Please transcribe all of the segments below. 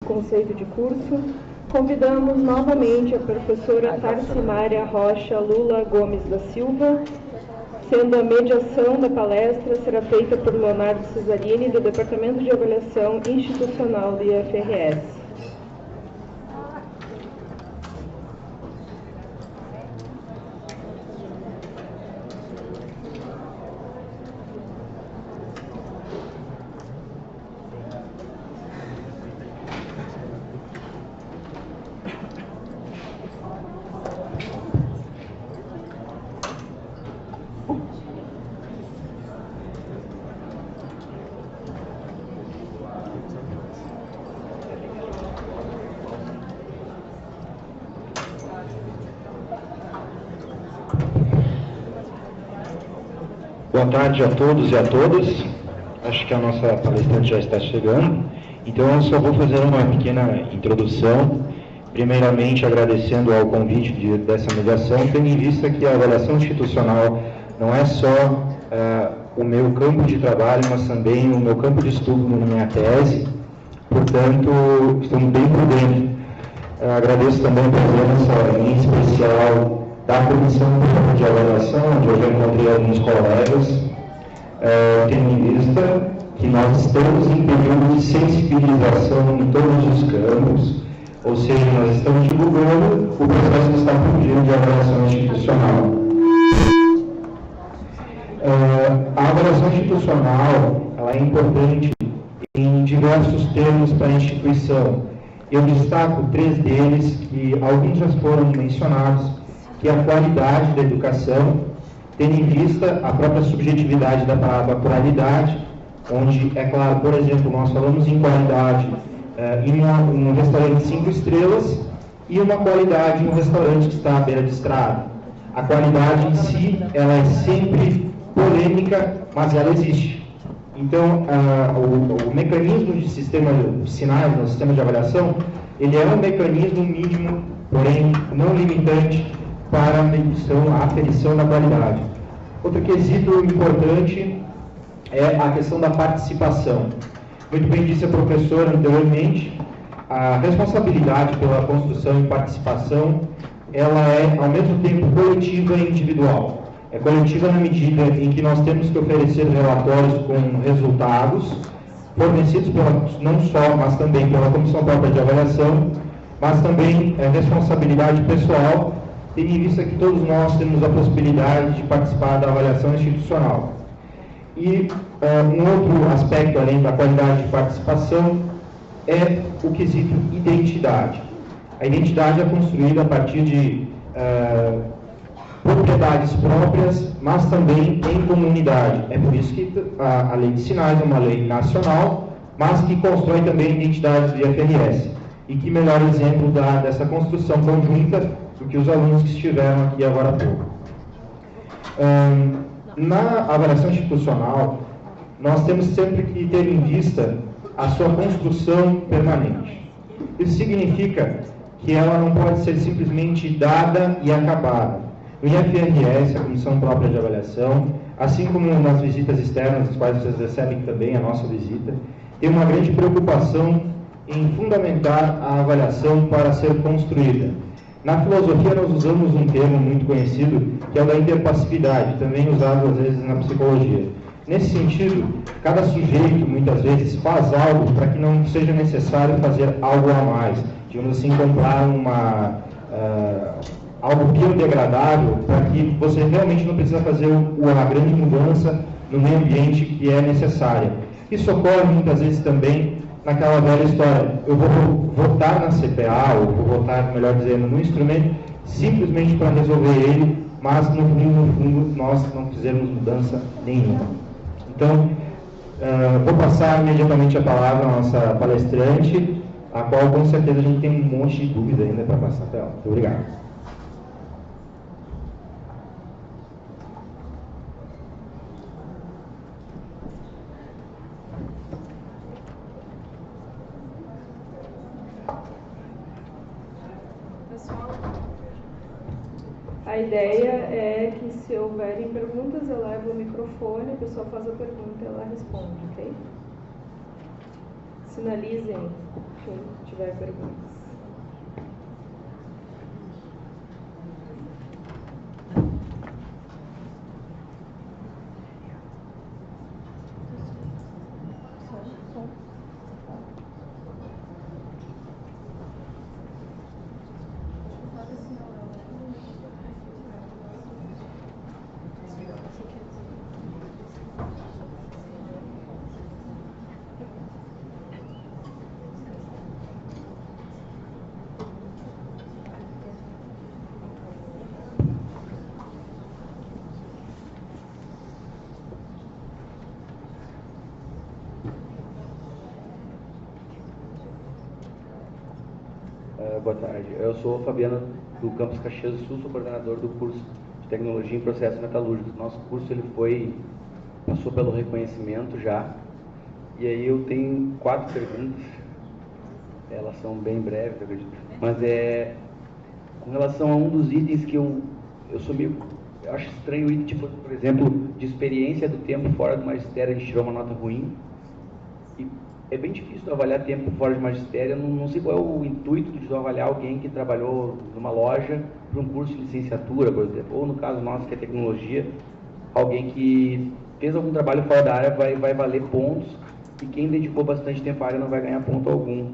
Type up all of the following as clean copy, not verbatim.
conceito de curso, convidamos novamente a professora Tarcimária Rocha Lula Gomes da Silva, sendo a mediação da palestra será feita por Leonardo Cesarini, do Departamento de Avaliação Institucional do IFRS. Boa tarde a todos e a todas. Acho que a nossa palestrante já está chegando. Então, eu só vou fazer uma pequena introdução. Primeiramente, agradecendo ao convite dessa mediação, tendo em vista que a avaliação institucional não é só o meu campo de trabalho, mas também o meu campo de estudo na minha tese. Portanto, estamos bem por dentro. Agradeço também a presença em especial da Comissão de Avaliação, onde eu já encontrei alguns colegas, tendo em vista que nós estamos em período de sensibilização em todos os campos, ou seja, nós estamos divulgando o processo que está por vir de avaliação institucional. A avaliação institucional ela é importante em diversos termos para a instituição. Eu destaco 3 deles, que alguns já foram mencionados, que é a qualidade da educação, tendo em vista a própria subjetividade da palavra qualidade, onde, é claro, por exemplo, nós falamos em qualidade em um restaurante 5 estrelas e uma qualidade em um restaurante que está à beira de estrada. A qualidade em si, ela é sempre polêmica, mas ela existe. Então, o mecanismo de sistema de sinais, no sistema de avaliação, ele é um mecanismo mínimo, porém não limitante, para a medição, a aferição da qualidade. Outro quesito importante é a questão da participação. Muito bem disse a professora anteriormente, a responsabilidade pela construção e participação, ela é ao mesmo tempo coletiva e individual. É coletiva na medida em que nós temos que oferecer relatórios com resultados, fornecidos não só, mas também pela Comissão Própria de Avaliação, mas também é responsabilidade pessoal, tendo em vista que todos nós temos a possibilidade de participar da avaliação institucional. E um outro aspecto, além da qualidade de participação, é o quesito identidade. A identidade é construída a partir de propriedades próprias, mas também em comunidade. É por isso que a Lei de Sinais é uma lei nacional, mas que constrói também identidades do IFRS. E que melhor exemplo dessa construção conjunta do que os alunos que estiveram aqui agora há pouco. Na avaliação institucional, nós temos sempre que ter em vista a sua construção permanente. Isso significa que ela não pode ser simplesmente dada e acabada. No IFRS, a Comissão Própria de Avaliação, assim como nas visitas externas, as quais vocês recebem também a nossa visita, tem uma grande preocupação em fundamentar a avaliação para ser construída. Na filosofia, nós usamos um termo muito conhecido, que é o da interpassividade, também usado às vezes na psicologia. Nesse sentido, cada sujeito, muitas vezes, faz algo para que não seja necessário fazer algo a mais. Digamos assim, comprar algo biodegradável, para que você realmente não precisa fazer a grande mudança no meio ambiente que é necessária. Isso ocorre muitas vezes também naquela velha história, eu vou votar na CPA, ou vou votar, melhor dizendo, no instrumento, simplesmente para resolver ele, mas no fundo nós não fizermos mudança nenhuma. Então, vou passar imediatamente a palavra à nossa palestrante, a qual com certeza a gente tem um monte de dúvida ainda para passar para ela. Muito obrigado. A ideia é que, se houverem perguntas, eu levo o microfone, a pessoa faz a pergunta e ela responde, ok? Sinalizem quem tiver perguntas. Boa tarde. Eu sou o Fabiano do Campus Caxias do Sul, sou coordenador do curso de Tecnologia em Processos Metalúrgicos. Nosso curso passou pelo reconhecimento já. E aí eu tenho 4 perguntas. Elas são bem breves, eu acredito. Mas com relação a um dos itens que eu acho estranho o item, tipo, por exemplo, de experiência do tempo fora do magistério, a gente tirou uma nota ruim. E é bem difícil avaliar tempo fora de magistério. Eu não sei qual é o intuito de avaliar alguém que trabalhou numa loja para um curso de licenciatura, por exemplo, ou no caso nosso, que é tecnologia, alguém que fez algum trabalho fora da área vai valer pontos, e quem dedicou bastante tempo à área não vai ganhar ponto algum.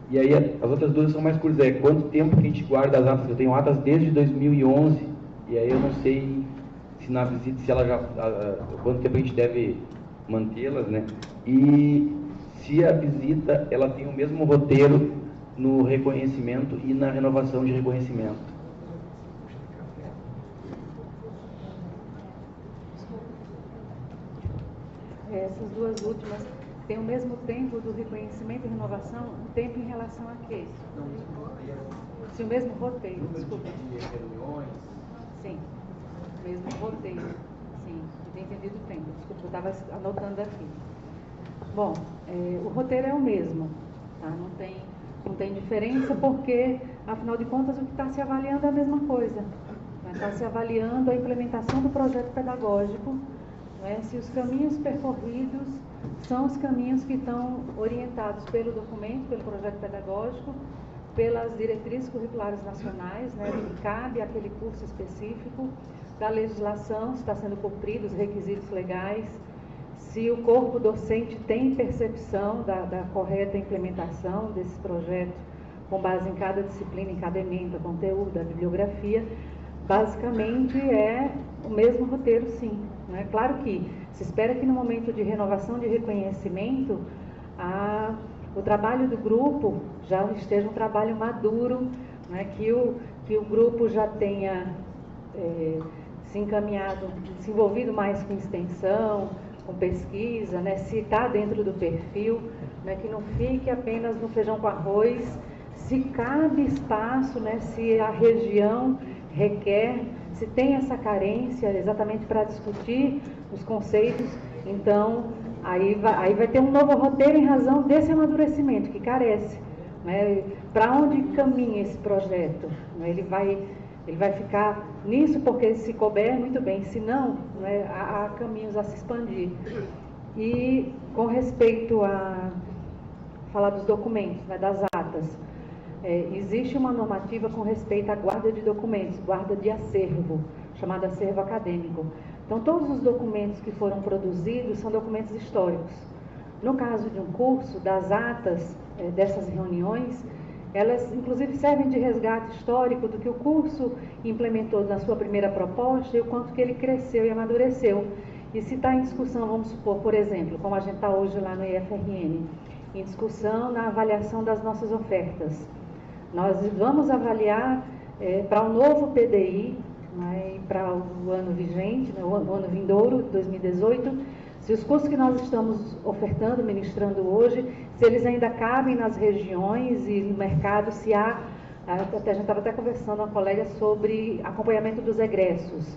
E aí as outras duas são mais curtas, quanto tempo que a gente guarda as atas. Eu tenho atas desde 2011, e aí eu não sei se na visita, quanto tempo a gente deve mantê-las, né? E se a visita ela tem o mesmo roteiro no reconhecimento e na renovação de reconhecimento. Essas duas últimas têm o mesmo tempo do reconhecimento e renovação, o tempo em relação a quê? Se o mesmo roteiro, desculpa. Sim, mesmo roteiro. Sim, eu tinha entendido o tempo. Desculpa, eu estava anotando aqui. Bom, o roteiro é o mesmo, tá? Não tem diferença, porque, afinal de contas, o que está se avaliando é a mesma coisa. Está se avaliando a implementação do projeto pedagógico, né? Se os caminhos percorridos são os caminhos que estão orientados pelo documento, pelo projeto pedagógico, pelas diretrizes curriculares nacionais, né, que cabe àquele curso específico, da legislação, se está sendo cumprido os requisitos legais, se o corpo docente tem percepção da correta implementação desse projeto, com base em cada disciplina, em cada ementa, conteúdo, da bibliografia. Basicamente é o mesmo roteiro, sim. Né? Claro que se espera que no momento de renovação de reconhecimento, o trabalho do grupo já esteja um trabalho maduro, né? que o grupo já tenha se encaminhado, se envolvido mais com extensão, com pesquisa, né? Se está dentro do perfil, né? Que não fique apenas no feijão com arroz, se cabe espaço, né? Se a região requer, se tem essa carência exatamente para discutir os conceitos, então aí vai ter um novo roteiro em razão desse amadurecimento que carece, né? Para onde caminha esse projeto? Né? Ele vai ficar nisso porque se couber, muito bem, se não, né, há caminhos a se expandir. E com respeito a falar dos documentos, né, das atas, existe uma normativa com respeito à guarda de documentos, guarda de acervo, chamado acervo acadêmico. Então, todos os documentos que foram produzidos são documentos históricos. No caso de um curso, das atas dessas reuniões, elas inclusive servem de resgate histórico do que o curso implementou na sua primeira proposta e o quanto que ele cresceu e amadureceu. E se está em discussão, vamos supor, por exemplo, como a gente está hoje lá no IFRN, em discussão na avaliação das nossas ofertas. Nós vamos avaliar para o novo PDI, né, e para o ano vigente, né, o ano vindouro, 2018, se os cursos que nós estamos ofertando, ministrando hoje, se eles ainda cabem nas regiões e no mercado, se há, até a gente estava até conversando com uma colega sobre acompanhamento dos egressos.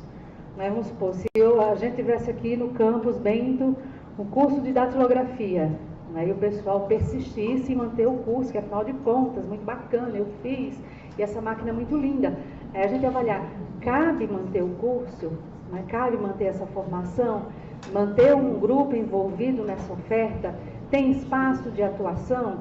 Né? Vamos supor, se a gente tivesse aqui no campus Bento um curso de datilografia, né, e o pessoal persistisse em manter o curso, que afinal de contas, muito bacana, eu fiz, e essa máquina é muito linda. A gente avaliar, cabe manter o curso, né, cabe manter essa formação, manter um grupo envolvido nessa oferta, tem espaço de atuação?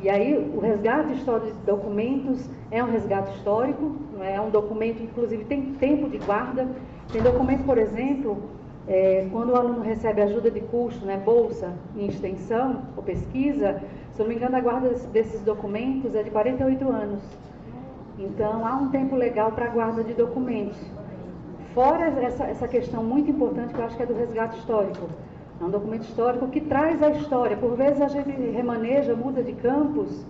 E aí, o resgate histórico de documentos é um resgate histórico, não é um documento, inclusive, tem tempo de guarda. Tem documento, por exemplo, quando o aluno recebe ajuda de custo, né, bolsa em extensão ou pesquisa, se eu não me engano, a guarda desses documentos é de 48 anos. Então, há um tempo legal para a guarda de documentos. Fora essa questão muito importante, que eu acho que é do resgate histórico. É um documento histórico que traz a história. Por vezes a gente remaneja, muda de campus,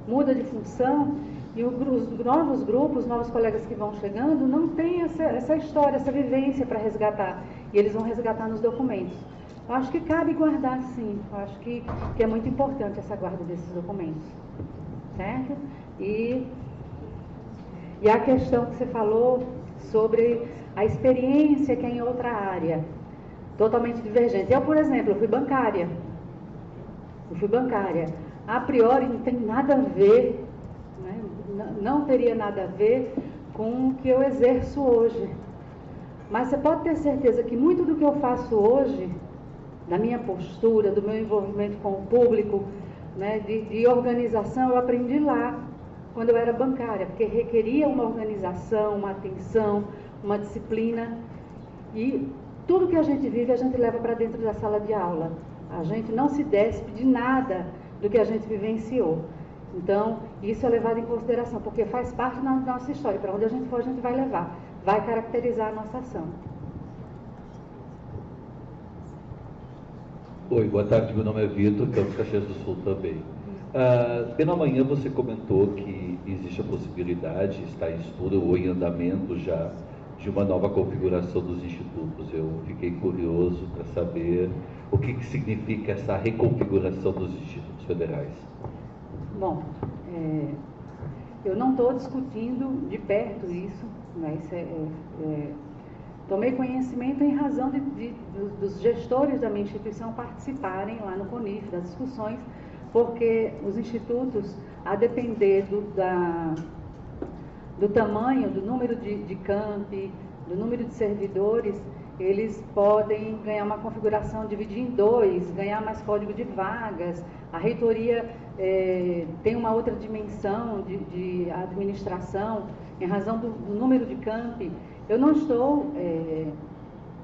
muda de função, e os novos grupos, novos colegas que vão chegando, não têm essa história, essa vivência para resgatar. E eles vão resgatar nos documentos. Eu acho que cabe guardar, sim. Eu acho que é muito importante essa guarda desses documentos. Certo? E a questão que você falou sobre a experiência que é em outra área, totalmente divergente. Eu, por exemplo, fui bancária. A priori não tem nada a ver, né? Não teria nada a ver com o que eu exerço hoje. Mas você pode ter certeza que muito do que eu faço hoje, da minha postura, do meu envolvimento com o público, né, de organização, eu aprendi lá, quando eu era bancária, porque requeria uma organização, uma atenção, uma disciplina. E tudo que a gente vive, a gente leva para dentro da sala de aula. A gente não se despe de nada do que a gente vivenciou. Então, isso é levado em consideração, porque faz parte da nossa história. Para onde a gente for, a gente vai levar. Vai caracterizar a nossa ação. Oi, boa tarde. Meu nome é Vitor, Campos Caxias do Sul também. Pela manhã você comentou que existe a possibilidade, está em estudo ou em andamento já, de uma nova configuração dos institutos. Eu fiquei curioso para saber o que significa essa reconfiguração dos institutos federais. Bom, eu não estou discutindo de perto isso, mas tomei conhecimento em razão dos gestores da minha instituição participarem lá no CONIF das discussões, porque os institutos, a depender do tamanho, do número de campi, do número de servidores, eles podem ganhar uma configuração, dividir em dois, ganhar mais código de vagas. A reitoria tem uma outra dimensão de administração, em razão do número de campi. Eu não estou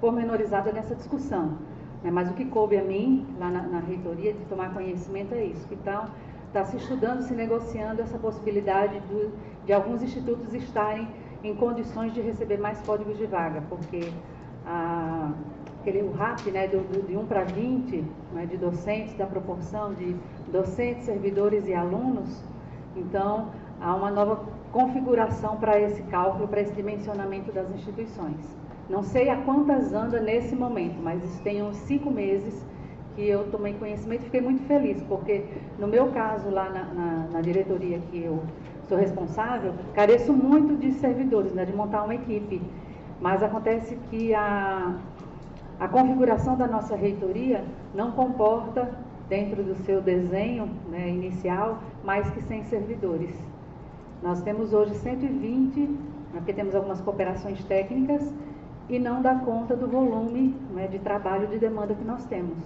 pormenorizada nessa discussão, né, mas o que coube a mim, lá na reitoria, de tomar conhecimento é isso. Então, está se estudando, se negociando essa possibilidade de alguns institutos estarem em condições de receber mais códigos de vaga, porque o RAP, né, de 1 para 20, né, de docentes, da proporção de docentes, servidores e alunos, então há uma nova configuração para esse cálculo, para esse dimensionamento das instituições. Não sei a quantas anda nesse momento, mas tem uns 5 meses que eu tomei conhecimento e fiquei muito feliz, porque no meu caso, lá na diretoria que eu sou responsável, careço muito de servidores, né, de montar uma equipe, mas acontece que a configuração da nossa reitoria não comporta, dentro do seu desenho, né, inicial, mais que 100 servidores. Nós temos hoje 120, né, porque temos algumas cooperações técnicas, e não dá conta do volume, né, de trabalho, de demanda que nós temos.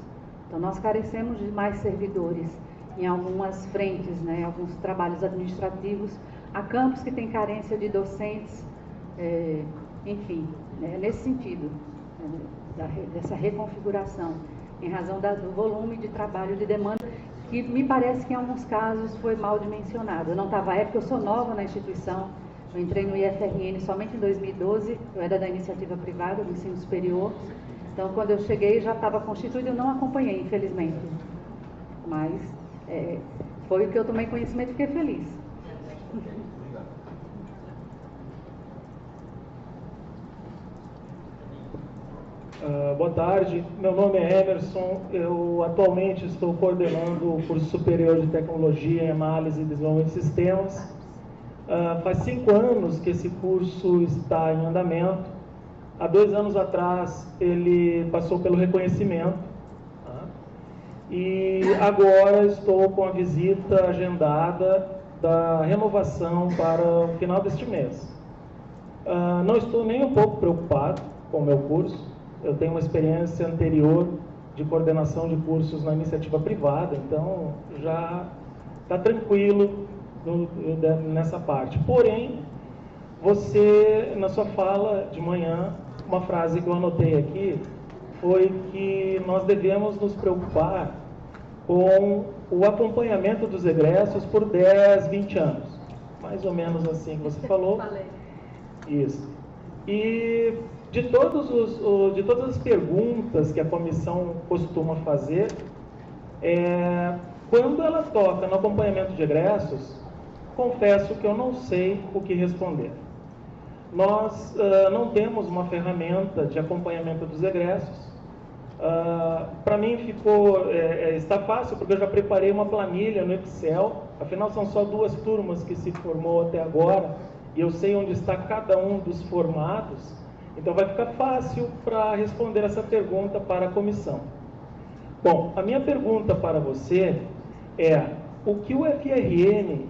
Então, nós carecemos de mais servidores em algumas frentes, né, alguns trabalhos administrativos. Há campos que têm carência de docentes, enfim, nesse sentido, dessa reconfiguração, em razão do volume de trabalho, de demanda, que me parece que em alguns casos foi mal dimensionado. Eu não estava à época, eu sou nova na instituição, eu entrei no IFRN somente em 2012, eu era da iniciativa privada, do ensino superior, então quando eu cheguei já estava constituído, eu não acompanhei, infelizmente, mas foi o que eu tomei conhecimento e fiquei feliz. Boa tarde, meu nome é Emerson, eu atualmente estou coordenando o curso superior de Tecnologia em Análise e Desenvolvimento de Sistemas. Faz 5 anos que esse curso está em andamento. Há 2 anos atrás ele passou pelo reconhecimento, tá? E agora estou com a visita agendada da renovação para o final deste mês. Não estou nem um pouco preocupado com o meu curso. Eu tenho uma experiência anterior de coordenação de cursos na iniciativa privada, então já está tranquilo nessa parte. Porém, você, na sua fala de manhã, uma frase que eu anotei aqui, foi que nós devemos nos preocupar com o acompanhamento dos egressos por 10, 20 anos. Mais ou menos assim que você falou. Isso. E de todas as perguntas que a comissão costuma fazer, quando ela toca no acompanhamento de egressos, confesso que eu não sei o que responder. Nós não temos uma ferramenta de acompanhamento dos egressos. Para mim está fácil, porque eu já preparei uma planilha no Excel, afinal são só 2 turmas que se formou até agora, e eu sei onde está cada um dos formados, então vai ficar fácil para responder essa pergunta para a comissão. Bom, a minha pergunta para você é: o que o FRN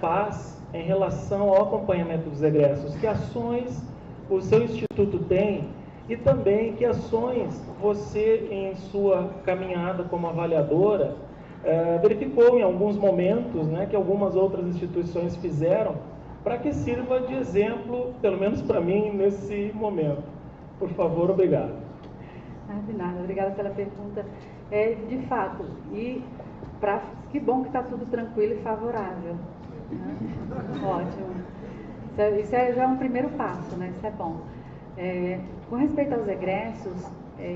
faz em relação ao acompanhamento dos egressos? Que ações o seu instituto tem e também que ações você, em sua caminhada como avaliadora, verificou em alguns momentos, né, que algumas outras instituições fizeram, para que sirva de exemplo, pelo menos para mim, nesse momento. Por favor, obrigado. De nada, obrigada pela pergunta. De fato, que bom que está tudo tranquilo e favorável. Né? Ótimo. Isso já é um primeiro passo, né? Isso é bom. Com respeito aos egressos,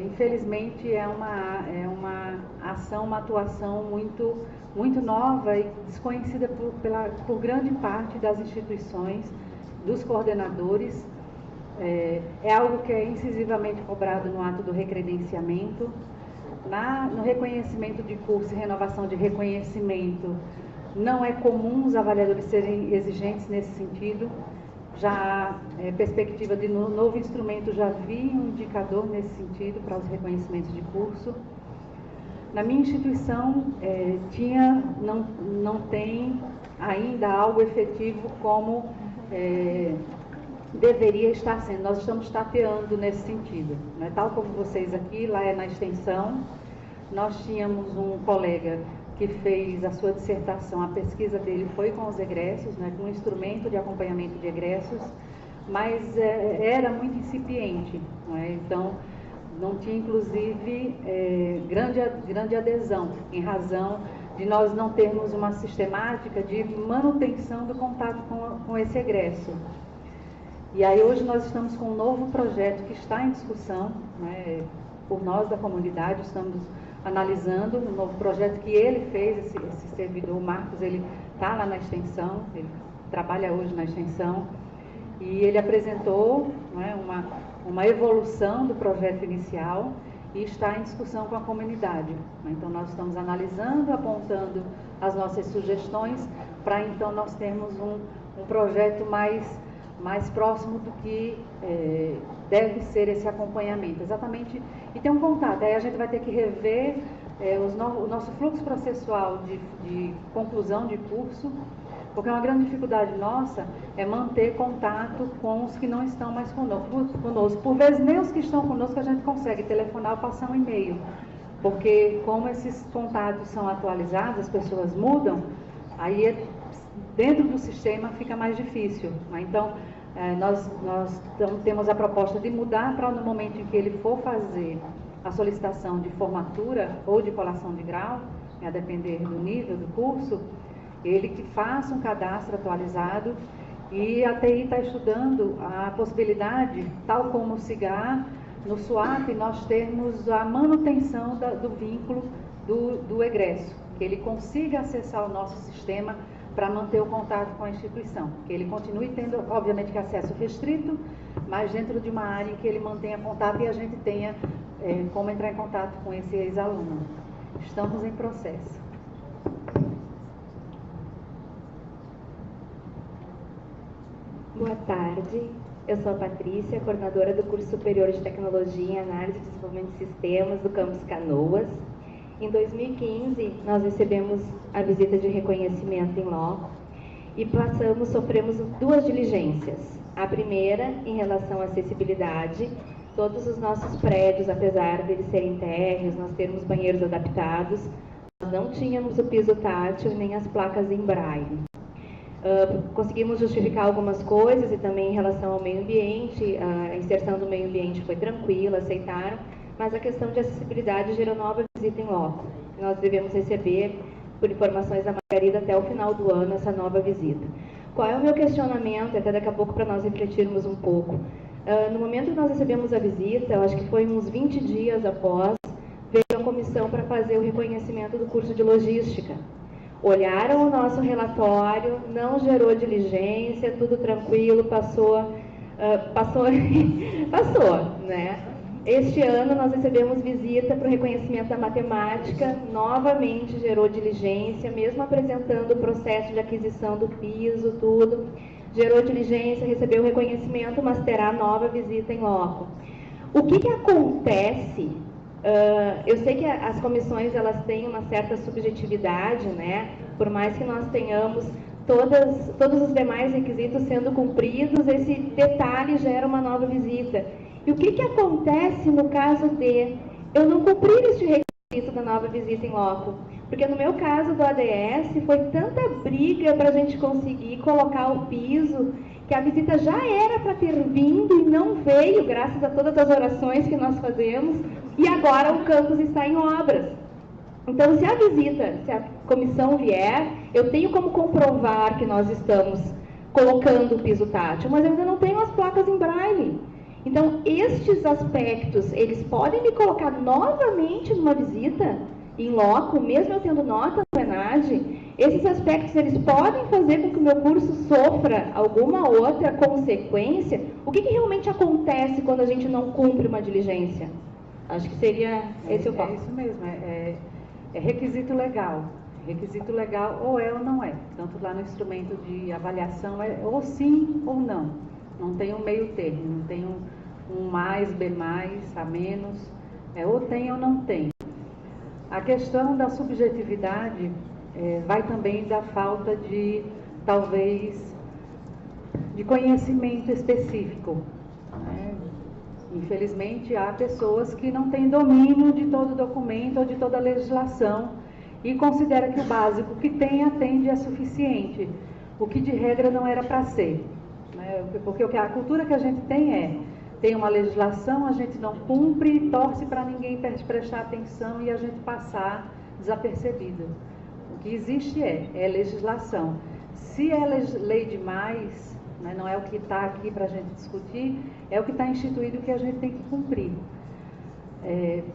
infelizmente é uma ação, uma atuação muito nova e desconhecida por grande parte das instituições, dos coordenadores. É algo que é incisivamente cobrado no ato do recredenciamento. No reconhecimento de curso e renovação de reconhecimento, não é comum os avaliadores serem exigentes nesse sentido. Já há perspectiva de novo instrumento, já vi um indicador nesse sentido para os reconhecimentos de curso. Na minha instituição, não tem ainda algo efetivo como deveria estar sendo. Nós estamos tateando nesse sentido, né? Tal como vocês aqui, lá na extensão, nós tínhamos um colega que fez a sua dissertação, a pesquisa dele foi com os egressos, né, com um instrumento de acompanhamento de egressos, mas era muito incipiente, né? Então não tinha inclusive grande adesão, em razão de nós não termos uma sistemática de manutenção do contato com esse egresso. E aí hoje nós estamos com um novo projeto que está em discussão, né, por nós da comunidade, estamos analisando um novo projeto que ele fez, esse servidor, o Marcos, ele está lá na extensão, ele trabalha hoje na extensão, e ele apresentou, né, uma evolução do projeto inicial e está em discussão com a comunidade. Então nós estamos analisando, apontando as nossas sugestões, para então nós termos um projeto mais próximo do que deve ser esse acompanhamento, exatamente, e ter um contato. Aí a gente vai ter que rever o nosso fluxo processual de conclusão de curso, porque uma grande dificuldade nossa é manter contato com os que não estão mais conosco. Por vezes, nem os que estão conosco a gente consegue telefonar ou passar um e-mail, porque como esses contatos são atualizados, as pessoas mudam, aí dentro do sistema fica mais difícil. Então, nós temos a proposta de mudar para no momento em que ele for fazer a solicitação de formatura ou de colação de grau, a depender do nível do curso, ele que faça um cadastro atualizado, e a TI está estudando a possibilidade, tal como o CIGAR, no SWAP nós termos a manutenção do vínculo do egresso, que ele consiga acessar o nosso sistema para manter o contato com a instituição, que ele continue tendo, obviamente, que acesso restrito, mas dentro de uma área em que ele mantenha contato e a gente tenha como entrar em contato com esse ex-aluno. Estamos em processo. Boa tarde, eu sou a Patrícia, coordenadora do curso superior de Tecnologia em Análise e Desenvolvimento de Sistemas do campus Canoas. Em 2015, nós recebemos a visita de reconhecimento em loco e sofremos 2 diligências. A primeira, em relação à acessibilidade. Todos os nossos prédios, apesar de eles serem térreos, nós termos banheiros adaptados, Nós não tínhamos o piso tátil nem as placas em braille. Conseguimos justificar algumas coisas e também em relação ao meio ambiente, a inserção do meio ambiente foi tranquila, aceitaram, mas a questão de acessibilidade gerou nova visita em loco. Nós devemos receber, por informações da Margarida, até o final do ano, essa nova visita. Qual é o meu questionamento, até daqui a pouco para nós refletirmos um pouco? No momento que nós recebemos a visita, eu acho que foi uns 20 dias após, veio a comissão para fazer o reconhecimento do curso de logística. Olharam o nosso relatório, não gerou diligência, tudo tranquilo, passou, né? Este ano nós recebemos visita para o reconhecimento da matemática, novamente gerou diligência, mesmo apresentando o processo de aquisição do piso, tudo, gerou diligência, recebeu o reconhecimento, mas terá nova visita em loco. O que acontece? Eu sei que as comissões elas têm uma certa subjetividade, né? Por mais que nós tenhamos todos os demais requisitos sendo cumpridos, esse detalhe gera uma nova visita. E o que acontece no caso de eu não cumprir este requisito da nova visita em loco? Porque no meu caso do ADS foi tanta briga para a gente conseguir colocar o piso, que a visita já era para ter vindo e não veio, graças a todas as orações que nós fazemos, e agora o campus está em obras. Então, se a comissão vier, eu tenho como comprovar que nós estamos colocando o piso tátil, mas eu ainda não tenho as placas em braille. Então, estes aspectos, eles podem me colocar novamente numa visita em loco, mesmo eu tendo nota no ENAD. Esses aspectos, eles podem fazer com que o meu curso sofra alguma outra consequência. O que realmente acontece quando a gente não cumpre uma diligência? Acho que seria esse o foco. É isso mesmo, é requisito legal. Requisito legal ou é ou não é. Tanto lá no instrumento de avaliação é ou sim ou não. Não tem um meio termo, não tem um mais, B mais, A menos. É ou tem ou não tem. A questão da subjetividade vai também da falta de, talvez, de conhecimento específico. Né? Infelizmente, há pessoas que não têm domínio de todo documento ou de toda a legislação e considera que o básico que tem atende é suficiente, o que de regra não era para ser. Né? Porque a cultura que a gente tem uma legislação, a gente não cumpre, torce para ninguém prestar atenção e a gente passar desapercebido. O que existe é legislação. Se é lei demais, né, não é o que está aqui para a gente discutir, é o que está instituído que a gente tem que cumprir.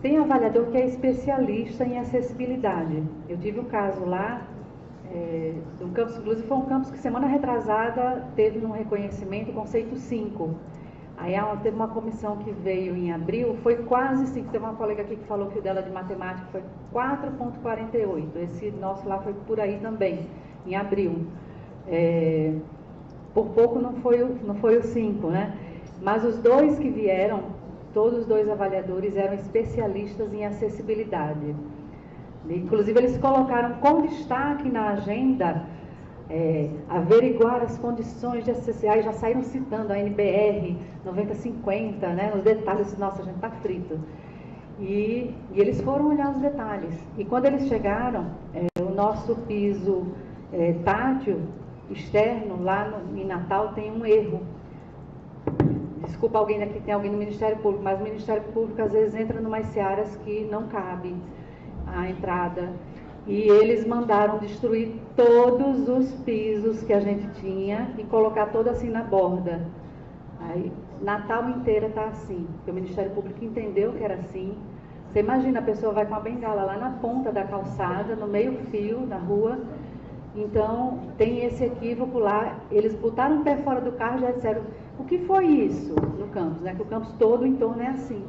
Tem avaliador que é especialista em acessibilidade. Eu tive um caso lá, de um campus, inclusive foi um campus que semana retrasada teve um reconhecimento, conceito 5. Aí teve uma comissão que veio em abril, foi quase 5. Teve uma colega aqui que falou que o dela de matemática foi 4,48. Esse nosso lá foi por aí também, em abril. Por pouco não foi o 5, né? Mas os dois que vieram, todos os dois avaliadores eram especialistas em acessibilidade. Inclusive, eles colocaram com destaque na agenda averiguar as condições de acessibilidade, já saíram citando a NBR 9050, né, os detalhes, nossa, a gente está frito. E eles foram olhar os detalhes. E quando eles chegaram, o nosso piso tátil externo, lá em Natal, tem um erro. Desculpa alguém aqui, tem alguém no Ministério Público, mas o Ministério Público às vezes entra em umas searas que não cabe a entrada. E eles mandaram destruir todos os pisos que a gente tinha e colocar todo assim na borda. Aí, Natal inteira está assim, porque o Ministério Público entendeu que era assim. Você imagina, a pessoa vai com a bengala lá na ponta da calçada, no meio fio, na rua. Então, tem esse equívoco lá. Eles botaram o pé fora do carro e já disseram, o que foi isso no campus? Né? Que o campus todo em torno é assim.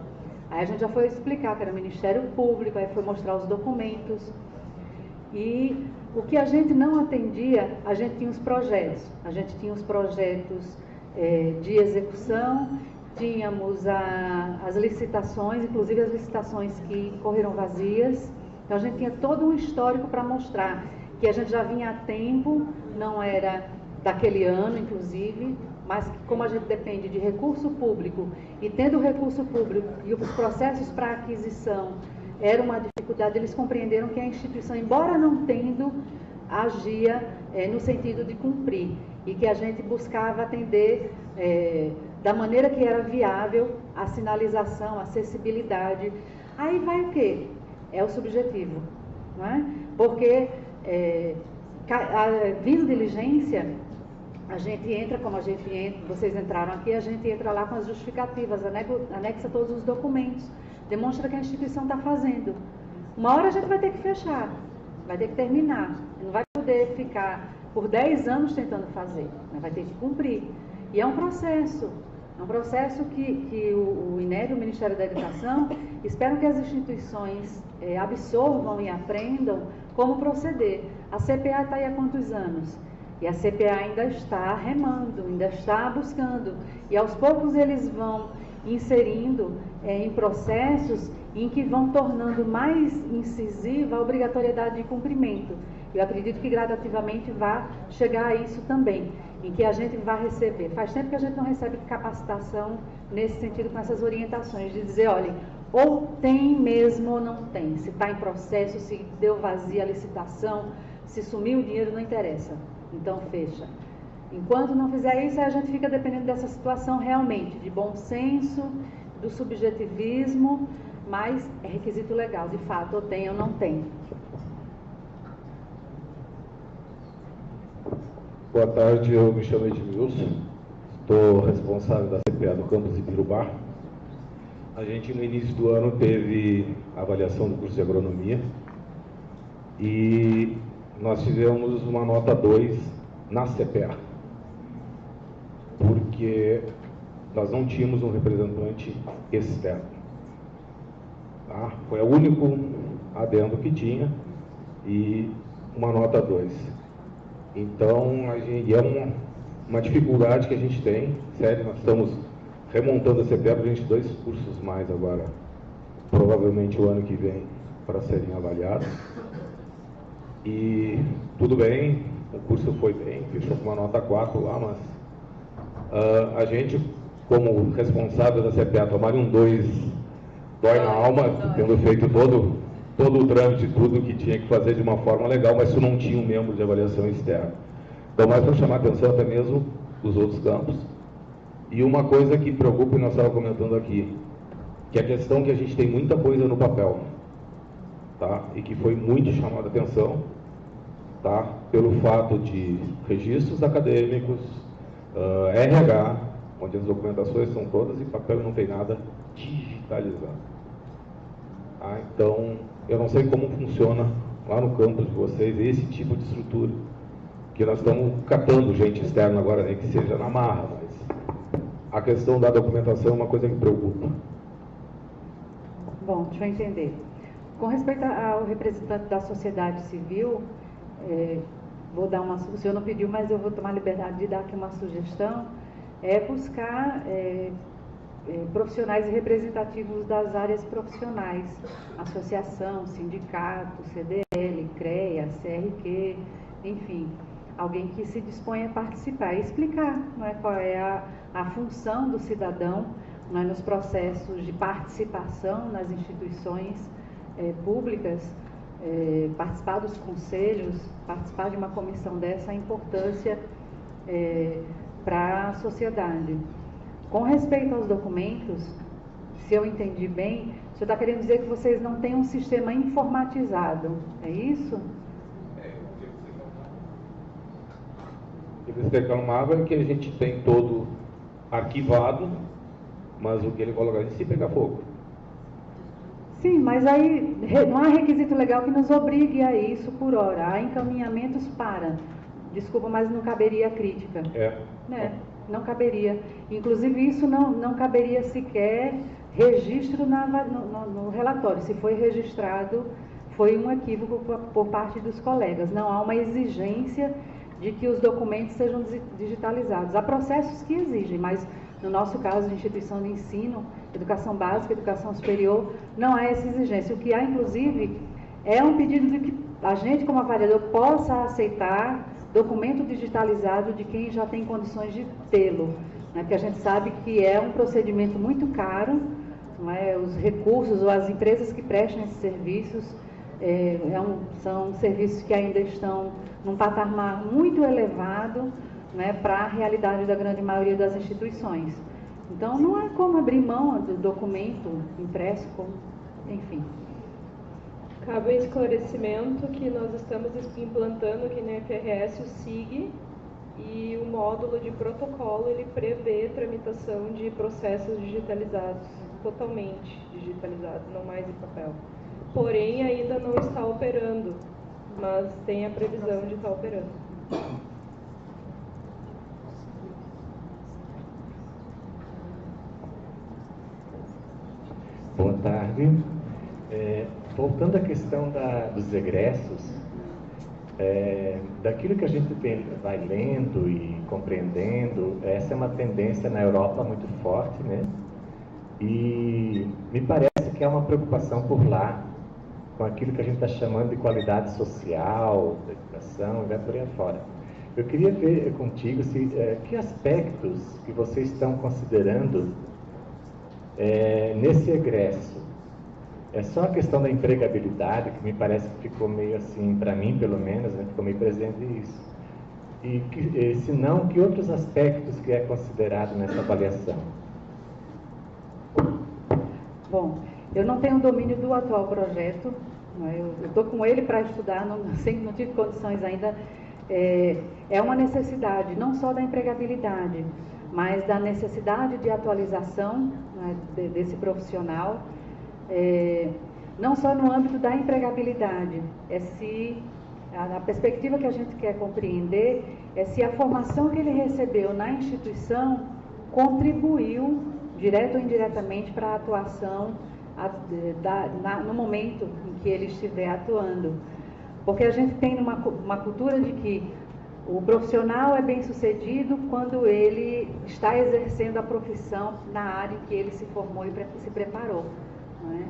Aí a gente já foi explicar que era o Ministério Público, aí foi mostrar os documentos. E o que a gente não atendia, a gente tinha os projetos. A gente tinha os projetos de execução, tínhamos as licitações, inclusive as licitações que correram vazias. Então a gente tinha todo um histórico para mostrar que a gente já vinha a tempo, não era daquele ano, inclusive, mas como a gente depende de recurso público, e tendo o recurso público e os processos para aquisição era uma dificuldade. Eles compreenderam que a instituição, embora não tendo, agia no sentido de cumprir, e que a gente buscava atender da maneira que era viável a sinalização, a acessibilidade. Aí vai o quê? É o subjetivo, não é? Porque vindo diligência, a gente entra, como a gente entra, vocês entraram aqui, a gente entra lá com as justificativas, anexa todos os documentos, demonstra que a instituição está fazendo. Uma hora a gente vai ter que fechar, vai ter que terminar, não vai poder ficar por 10 anos tentando fazer, vai ter que cumprir. E é um processo que o INEB, o Ministério da Educação, esperam que as instituições absorvam e aprendam como proceder. A CPA está aí há quantos anos? E a CPA ainda está remando, ainda está buscando. E aos poucos eles vão inserindo em processos em que vão tornando mais incisiva a obrigatoriedade de cumprimento. Eu acredito que gradativamente vai chegar a isso também, em que a gente vai receber. Faz tempo que a gente não recebe capacitação nesse sentido, com essas orientações, de dizer, olha, ou tem mesmo ou não tem. Se está em processo, se deu vazia a licitação, se sumiu o dinheiro, não interessa. Então, fecha. Enquanto não fizer isso, a gente fica dependendo dessa situação realmente, de bom senso, do subjetivismo, mas é requisito legal, de fato, ou tem ou não tem. Boa tarde, eu me chamo Edmilson, estou responsável da CPA do campus Ibirubá. A gente, no início do ano, teve a avaliação do curso de agronomia e nós tivemos uma nota 2 na CPA, porque nós não tínhamos um representante externo. Tá? Foi o único adendo que tinha e uma nota 2. Então, é uma dificuldade que a gente tem, sério, nós estamos remontando a CPA para a gente 2 cursos mais agora, provavelmente o ano que vem, para serem avaliados. E tudo bem, o curso foi bem, fechou com uma nota 4 lá, mas a gente, como responsável da CPA, tomar um 2 dói na alma, tendo feito todo o trâmite, tudo que tinha que fazer de uma forma legal, mas isso não tinha um membro de avaliação externa. Então, mais para chamar a atenção até mesmo dos outros campos. E uma coisa que preocupa, e nós estávamos comentando aqui, que é a questão que a gente tem muita coisa no papel, tá? E que foi muito chamada a atenção, tá? Pelo fato de registros acadêmicos, RH, onde as documentações são todas em papel e não tem nada digitalizado. Tá? Então, eu não sei como funciona lá no campus de vocês esse tipo de estrutura, que nós estamos catando gente externa agora, nem que seja na marra, mas a questão da documentação é uma coisa que preocupa. Bom, deixa eu entender. Com respeito ao representante da sociedade civil, vou dar uma, o senhor não pediu, mas eu vou tomar a liberdade de dar aqui uma sugestão, buscar profissionais e representativos das áreas profissionais, associação, sindicato, CDL, CREA, CRQ, enfim, alguém que se dispõe a participar e explicar, não é, qual é a função do cidadão, não é, nos processos de participação nas instituições públicas, participar dos conselhos, participar de uma comissão dessa, a importância para a sociedade. Com respeito aos documentos, se eu entendi bem, o senhor está querendo dizer que vocês não têm um sistema informatizado, é isso? O que eles reclamavam é que a gente tem todo arquivado, mas o que ele coloca ali se pega fogo. Sim, mas aí não há requisito legal que nos obrigue a isso por hora. Há encaminhamentos para. Desculpa, mas não caberia a crítica. Não caberia. Inclusive, isso não caberia sequer registro no relatório. Se foi registrado, foi um equívoco por parte dos colegas. Não há uma exigência de que os documentos sejam digitalizados. Há processos que exigem, mas no nosso caso, de instituição de ensino, educação básica, educação superior, não há essa exigência. O que há, inclusive, é um pedido de que a gente, como avaliador, possa aceitar documento digitalizado de quem já tem condições de tê-lo, né? Porque a gente sabe que é um procedimento muito caro, não é, os recursos ou as empresas que prestam esses serviços são serviços que ainda estão num patamar muito elevado, né, para a realidade da grande maioria das instituições. Então, não é como abrir mão do documento impresso, enfim. Cabe o esclarecimento que nós estamos implantando aqui na FRS o SIG, e o módulo de protocolo ele prevê tramitação de processos digitalizados, totalmente digitalizados, não mais em papel. Porém, ainda não está operando, mas tem a previsão de estar operando. Boa tarde. Voltando à questão dos egressos, daquilo que a gente vai lendo e compreendendo, essa é uma tendência na Europa muito forte, né? E me parece que há uma preocupação por lá com aquilo que a gente está chamando de qualidade social, da educação, e vai por aí afora. Eu queria ver contigo que aspectos que vocês estão considerando nesse egresso. É só a questão da empregabilidade, que me parece que ficou meio assim, para mim pelo menos, né, ficou meio presente isso. E se não, que outros aspectos que é considerado nessa avaliação? Bom, eu não tenho domínio do atual projeto, né? Eu estou com ele para estudar, não tive condições ainda. É uma necessidade, não só da empregabilidade, mas da necessidade de atualização, né, desse profissional, não só no âmbito da empregabilidade, a perspectiva que a gente quer compreender é se a formação que ele recebeu na instituição contribuiu, direto ou indiretamente, para a atuação no momento em que ele estiver atuando. Porque a gente tem uma cultura de que o profissional é bem-sucedido quando ele está exercendo a profissão na área em que ele se formou e se preparou, não é?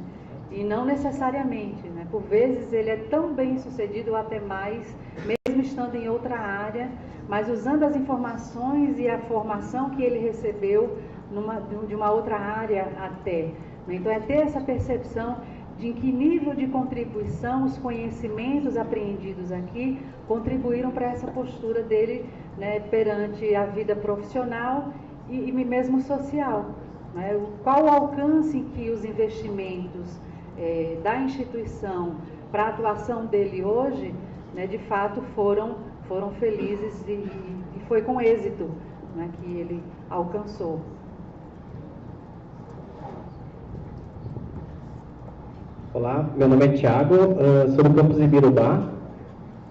E não necessariamente, né? Por vezes ele é tão bem-sucedido ou até mais, mesmo estando em outra área, mas usando as informações e a formação que ele recebeu de uma outra área até. Então é ter essa percepção de em que nível de contribuição os conhecimentos apreendidos aqui contribuíram para essa postura dele, né, perante a vida profissional e mesmo social, né? Qual o alcance que os investimentos da instituição para a atuação dele hoje, né, de fato foram felizes e foi com êxito, né, que ele alcançou. Olá, meu nome é Thiago, sou do campus Ibirubá,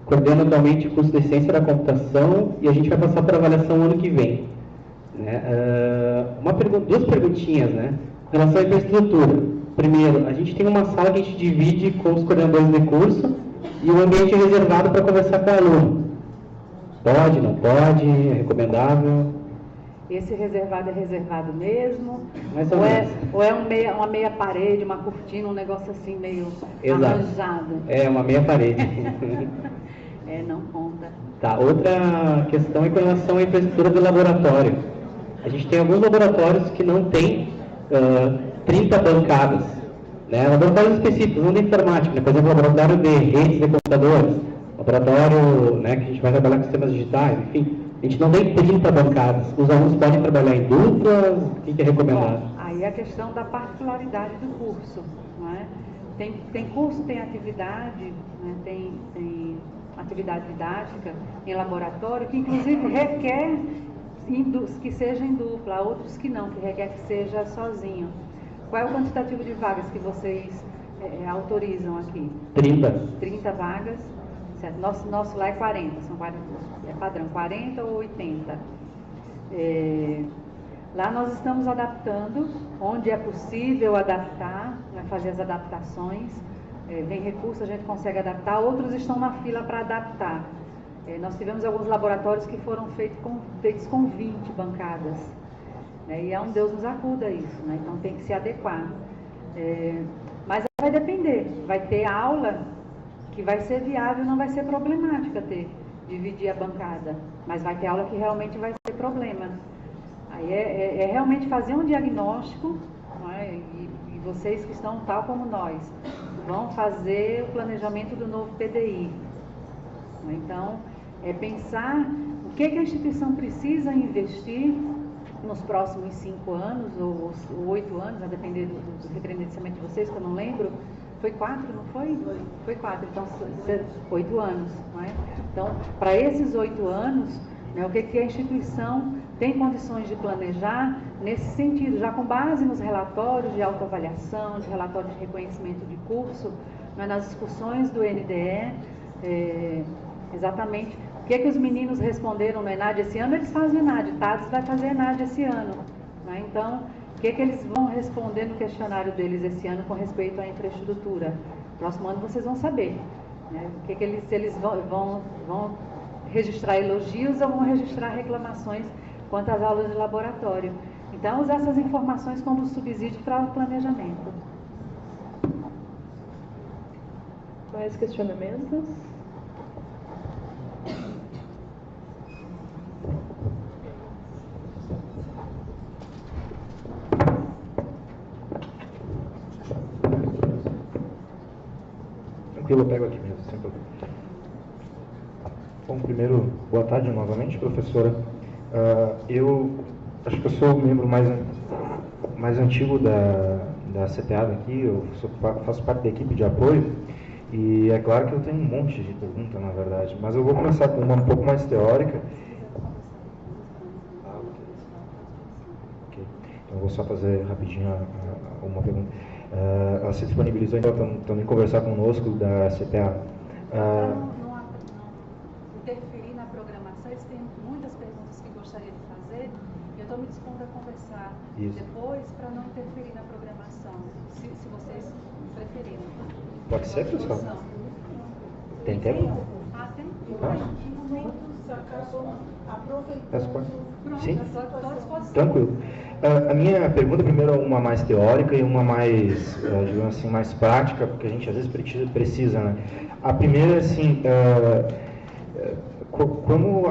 coordeno atualmente o curso de Ciência da Computação e a gente vai passar para avaliação ano que vem. Né? Duas perguntinhas, né? Com relação à infraestrutura. Primeiro, a gente tem uma sala que a gente divide com os coordenadores de curso e um ambiente reservado para conversar com o aluno. Pode, não pode, é recomendável? Esse reservado é reservado mesmo? Mais ou menos. Ou é uma meia parede, uma cortina, um negócio assim meio arranjado? É, uma meia parede. Não conta. Tá, outra questão é com relação à infraestrutura do laboratório. A gente tem alguns laboratórios que não tem 30 bancadas, né? Laboratórios específicos, não de informática, né? Por exemplo, laboratório de redes de computadores, laboratório, né, que a gente vai trabalhar com sistemas digitais, enfim. A gente não tem 30 bancadas. Os alunos podem trabalhar em duplas? O que é recomendado? Bom, aí é a questão da particularidade do curso, não é? Tem curso, tem atividade, né? tem atividade didática em laboratório, que inclusive requer que seja em dupla, outros que não, que requer que seja sozinho. Qual é o quantitativo de vagas que vocês autorizam aqui? 30. 30 vagas. Certo. Nosso lá é 40, é padrão, 40 ou 80. Lá nós estamos adaptando, onde é possível adaptar, né, fazer as adaptações. Vem recurso, a gente consegue adaptar, outros estão na fila para adaptar. Nós tivemos alguns laboratórios que foram feitos com 20 bancadas, né, e é um Deus nos acuda isso, né, então tem que se adequar. Mas vai depender, vai ter aula que vai ser viável, não vai ser problemática dividir a bancada, mas vai ter aula que realmente vai ser problema. Aí é realmente fazer um diagnóstico, não é? vocês que estão, tal como nós, vão fazer o planejamento do novo PDI. Então, é pensar o que a instituição precisa investir nos próximos 5 anos, ou 8 anos, a depender do referenciamento de vocês, que eu não lembro. Foi 4, não foi? Foi 4, então 8 anos. Não é? Então, para esses 8 anos, né, o que a instituição tem condições de planejar nesse sentido, já com base nos relatórios de autoavaliação, os relatórios de reconhecimento de curso, né, nas discussões do NDE, exatamente o que os meninos responderam no ENAD esse ano, eles fazem o ENAD, TADS vai fazer ENAD esse ano. Né? Então, o que eles vão responder no questionário deles esse ano com respeito à infraestrutura? Próximo ano vocês vão saber. Né? O que eles vão registrar elogios ou vão registrar reclamações quanto às aulas de laboratório. Então, usar essas informações como subsídio para o planejamento. Mais questionamentos? Tranquilo, eu pego aqui mesmo, sem problema. Bom, primeiro, boa tarde novamente, professora. Eu acho que eu sou o membro mais antigo da CTA daqui, eu faço parte da equipe de apoio, e é claro que eu tenho um monte de perguntas, na verdade, mas eu vou começar com uma um pouco mais teórica. Ok. Então eu vou só fazer rapidinho uma pergunta. Ela se disponibilizou, então, também conversar conosco da CTA. Interferir na programação, eles têm muitas perguntas que gostaria de fazer, e eu estou me dispondo a conversar depois para não interferir na programação, se vocês preferirem. Pode ser, pessoal? Tem tempo? Tem. Sim? Tranquilo. A minha pergunta, primeiro, é uma mais teórica e uma mais, digamos assim, mais prática, porque a gente às vezes precisa, né? A primeira, assim, como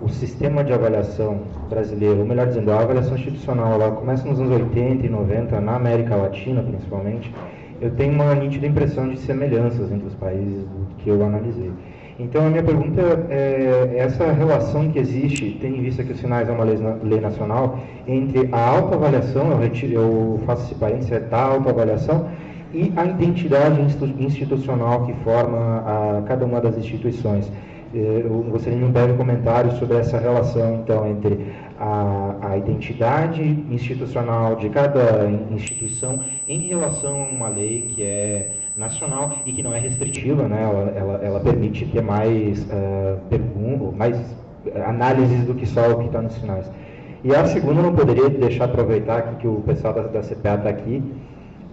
o sistema de avaliação brasileiro, ou melhor dizendo, a avaliação institucional, ela começa nos anos 80 e 90, na América Latina, principalmente, eu tenho uma nítida impressão de semelhanças entre os países que eu analisei. Então, a minha pergunta é essa relação que existe, tendo em vista que os sinais é uma lei nacional, entre a autoavaliação, eu faço esse parênteses, a autoavaliação, e a identidade institucional que forma cada uma das instituições. Eu gostaria de um breve comentário sobre essa relação, então, entre a identidade institucional de cada instituição em relação a uma lei que é nacional e que não é restritiva, né? Ela permite ter mais análises do que só o que está nos sinais. E a segunda, eu não poderia deixar aproveitar aqui que o pessoal da CPA está aqui,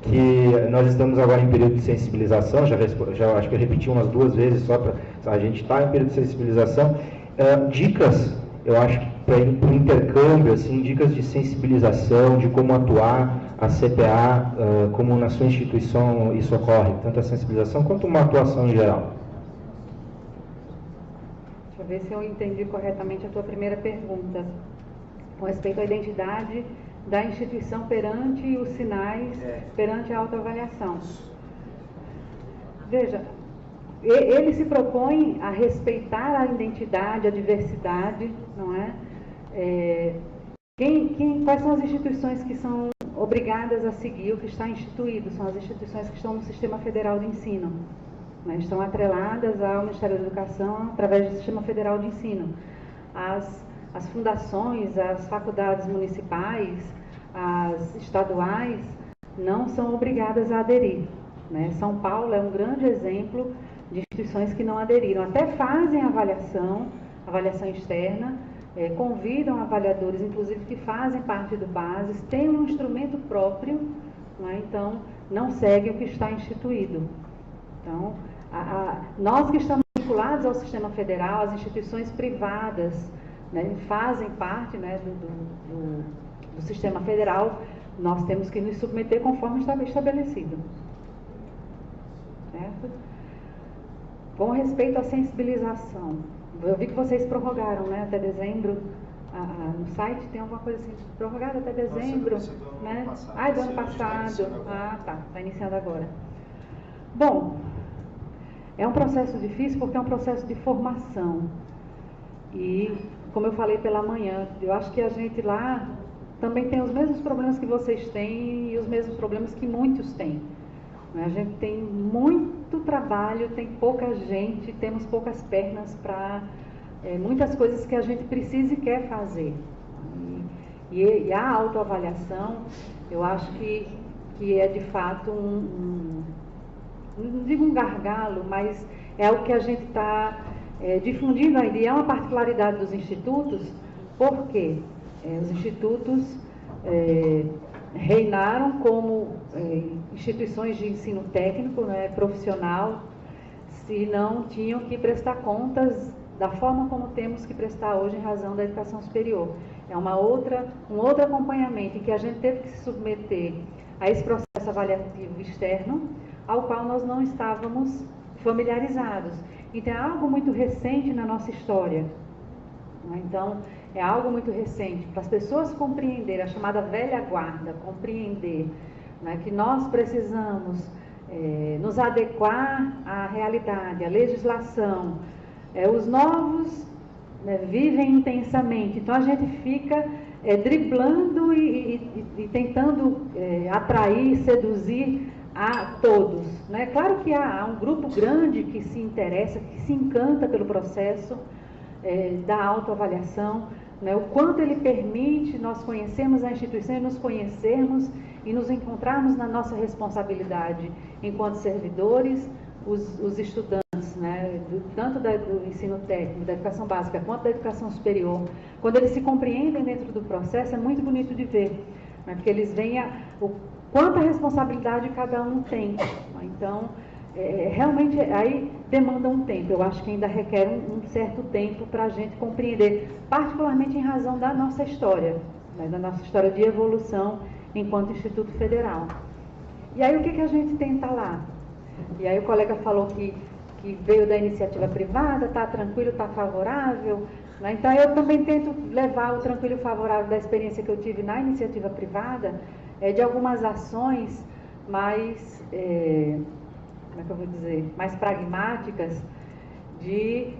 que nós estamos agora em período de sensibilização, já acho que eu repeti umas 2 vezes só para a gente estar em período de sensibilização. Dicas, eu acho que para o intercâmbio, assim, dicas de sensibilização, de como atuar a CPA, como na sua instituição isso ocorre, tanto a sensibilização quanto uma atuação em geral. Deixa eu ver se eu entendi corretamente a tua primeira pergunta, com respeito à identidade da instituição perante os sinais, perante a autoavaliação. Veja, ele se propõe a respeitar a identidade, a diversidade, não é? Quais são as instituições que são obrigadas a seguir o que está instituído? São as instituições que estão no Sistema Federal de Ensino, né? Estão atreladas ao Ministério da Educação através do Sistema Federal de Ensino. As fundações, as faculdades municipais, as estaduais, não são obrigadas a aderir, né? São Paulo é um grande exemplo de instituições que não aderiram. Até fazem avaliação externa, convidam avaliadores, inclusive, que fazem parte do BASES, têm um instrumento próprio, né? Então, não seguem o que está instituído. Então, nós que estamos vinculados ao sistema federal, as instituições privadas, né, fazem parte, né, do sistema federal, nós temos que nos submeter conforme está estabelecido. Certo? Com respeito à sensibilização, eu vi que vocês prorrogaram, né, até dezembro no site tem alguma coisa assim, prorrogada até dezembro, né? Do ano passado. Tá iniciando agora. Bom, é um processo difícil porque é um processo de formação. E, como eu falei pela manhã, eu acho que a gente lá também tem os mesmos problemas que vocês têm e os mesmos problemas que muitos têm. A gente tem muito trabalho, tem pouca gente, temos poucas pernas para muitas coisas que a gente precisa e quer fazer. E a autoavaliação, eu acho que é de fato não digo um gargalo, mas é algo que a gente está difundindo ainda. E é uma particularidade dos institutos, porque os institutos reinaram como instituições de ensino técnico, né, profissional, se não tinham que prestar contas da forma como temos que prestar hoje em razão da educação superior. É um outro acompanhamento em que a gente teve que se submeter a esse processo avaliativo externo, ao qual nós não estávamos familiarizados. Então, é algo muito recente na nossa história. Então, é algo muito recente. Para as pessoas compreenderem, a chamada velha guarda, compreender, né, que nós precisamos nos adequar à realidade, à legislação. Os novos vivem intensamente. Então, a gente fica driblando e tentando atrair, seduzir a todos. Né? Claro que há um grupo grande que se interessa, que se encanta pelo processo da autoavaliação, né? O quanto ele permite nós conhecermos a instituição e nos conhecermos e nos encontrarmos na nossa responsabilidade enquanto servidores, os estudantes, né? Tanto do ensino técnico, da educação básica, quanto da educação superior. Quando eles se compreendem dentro do processo, é muito bonito de ver, né? Porque eles veem quanta responsabilidade cada um tem. Então, realmente, aí demanda um tempo. Eu acho que ainda requer um certo tempo para a gente compreender, particularmente em razão da nossa história, né, da nossa história de evolução enquanto Instituto Federal. E aí, o que a gente tenta lá? E aí o colega falou que veio da iniciativa privada, está tranquilo, está favorável, né? Então, eu também tento levar o tranquilo e favorável da experiência que eu tive na iniciativa privada, de algumas ações mais, como é que eu vou dizer, mais pragmáticas, de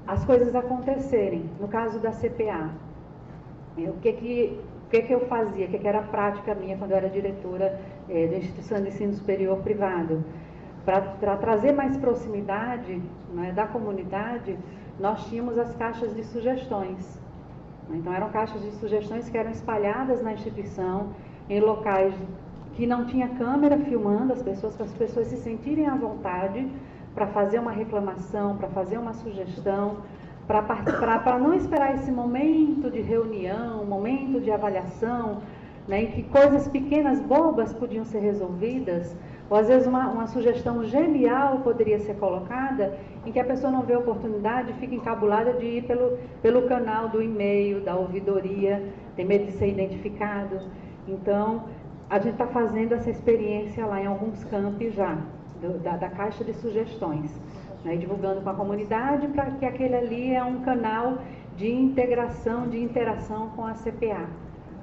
as coisas acontecerem. No caso da CPA, o que eu fazia, o que era a prática minha quando eu era diretora da instituição de ensino superior privado. Para trazer mais proximidade, né, da comunidade, nós tínhamos as caixas de sugestões. Então, eram caixas de sugestões que eram espalhadas na instituição, em locais que não tinha câmera filmando as pessoas, para as pessoas se sentirem à vontade para fazer uma reclamação, para fazer uma sugestão, para participar, para não esperar esse momento de reunião, momento de avaliação, né, em que coisas pequenas, bobas podiam ser resolvidas, ou às vezes uma sugestão genial poderia ser colocada, em que a pessoa não vê a oportunidade, fica encabulada de ir pelo canal do e-mail, da ouvidoria, tem medo de ser identificado. Então, a gente está fazendo essa experiência lá em alguns campi já, da caixa de sugestões, né, divulgando com a comunidade, para que aquele ali é um canal de integração, de interação com a CPA,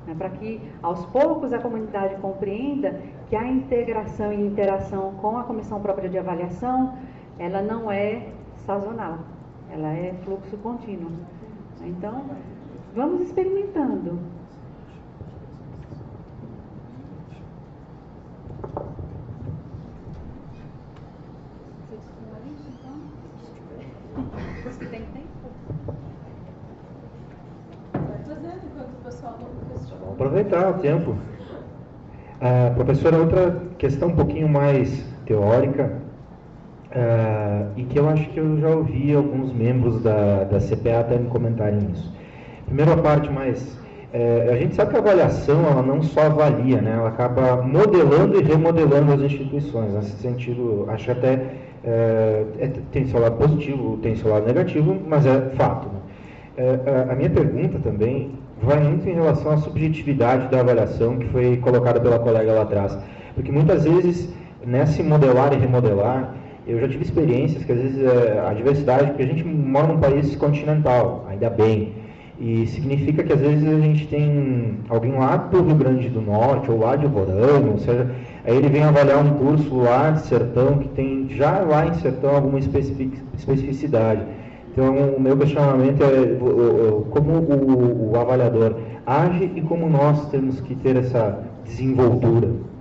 né, para que aos poucos a comunidade compreenda que a integração e interação com a Comissão Própria de Avaliação, ela não é sazonal, ela é fluxo contínuo. Então, vamos experimentando. Você tem tempo? Vamos aproveitar o tempo. Professora, outra questão um pouquinho mais teórica, e que eu acho que eu já ouvi alguns membros da CPA até me comentarem isso. Primeiro, a parte mais... a gente sabe que a avaliação, ela não só avalia, né? Ela acaba modelando e remodelando as instituições. Nesse sentido, acho que até tem seu lado positivo, tem seu lado negativo, mas é fato, né? A minha pergunta também vai muito em relação à subjetividade da avaliação que foi colocada pela colega lá atrás. Porque muitas vezes, nesse modelar e remodelar, eu já tive experiências que às vezes a diversidade, porque a gente mora num país continental, ainda bem, E significa que às vezes a gente tem alguém lá do Rio Grande do Norte, ou lá de Roraima, ou seja, aí ele vem avaliar um curso lá de Sertão, que tem já lá em Sertão alguma especificidade. Então, o meu questionamento é como o avaliador age e como nós temos que ter essa desenvoltura.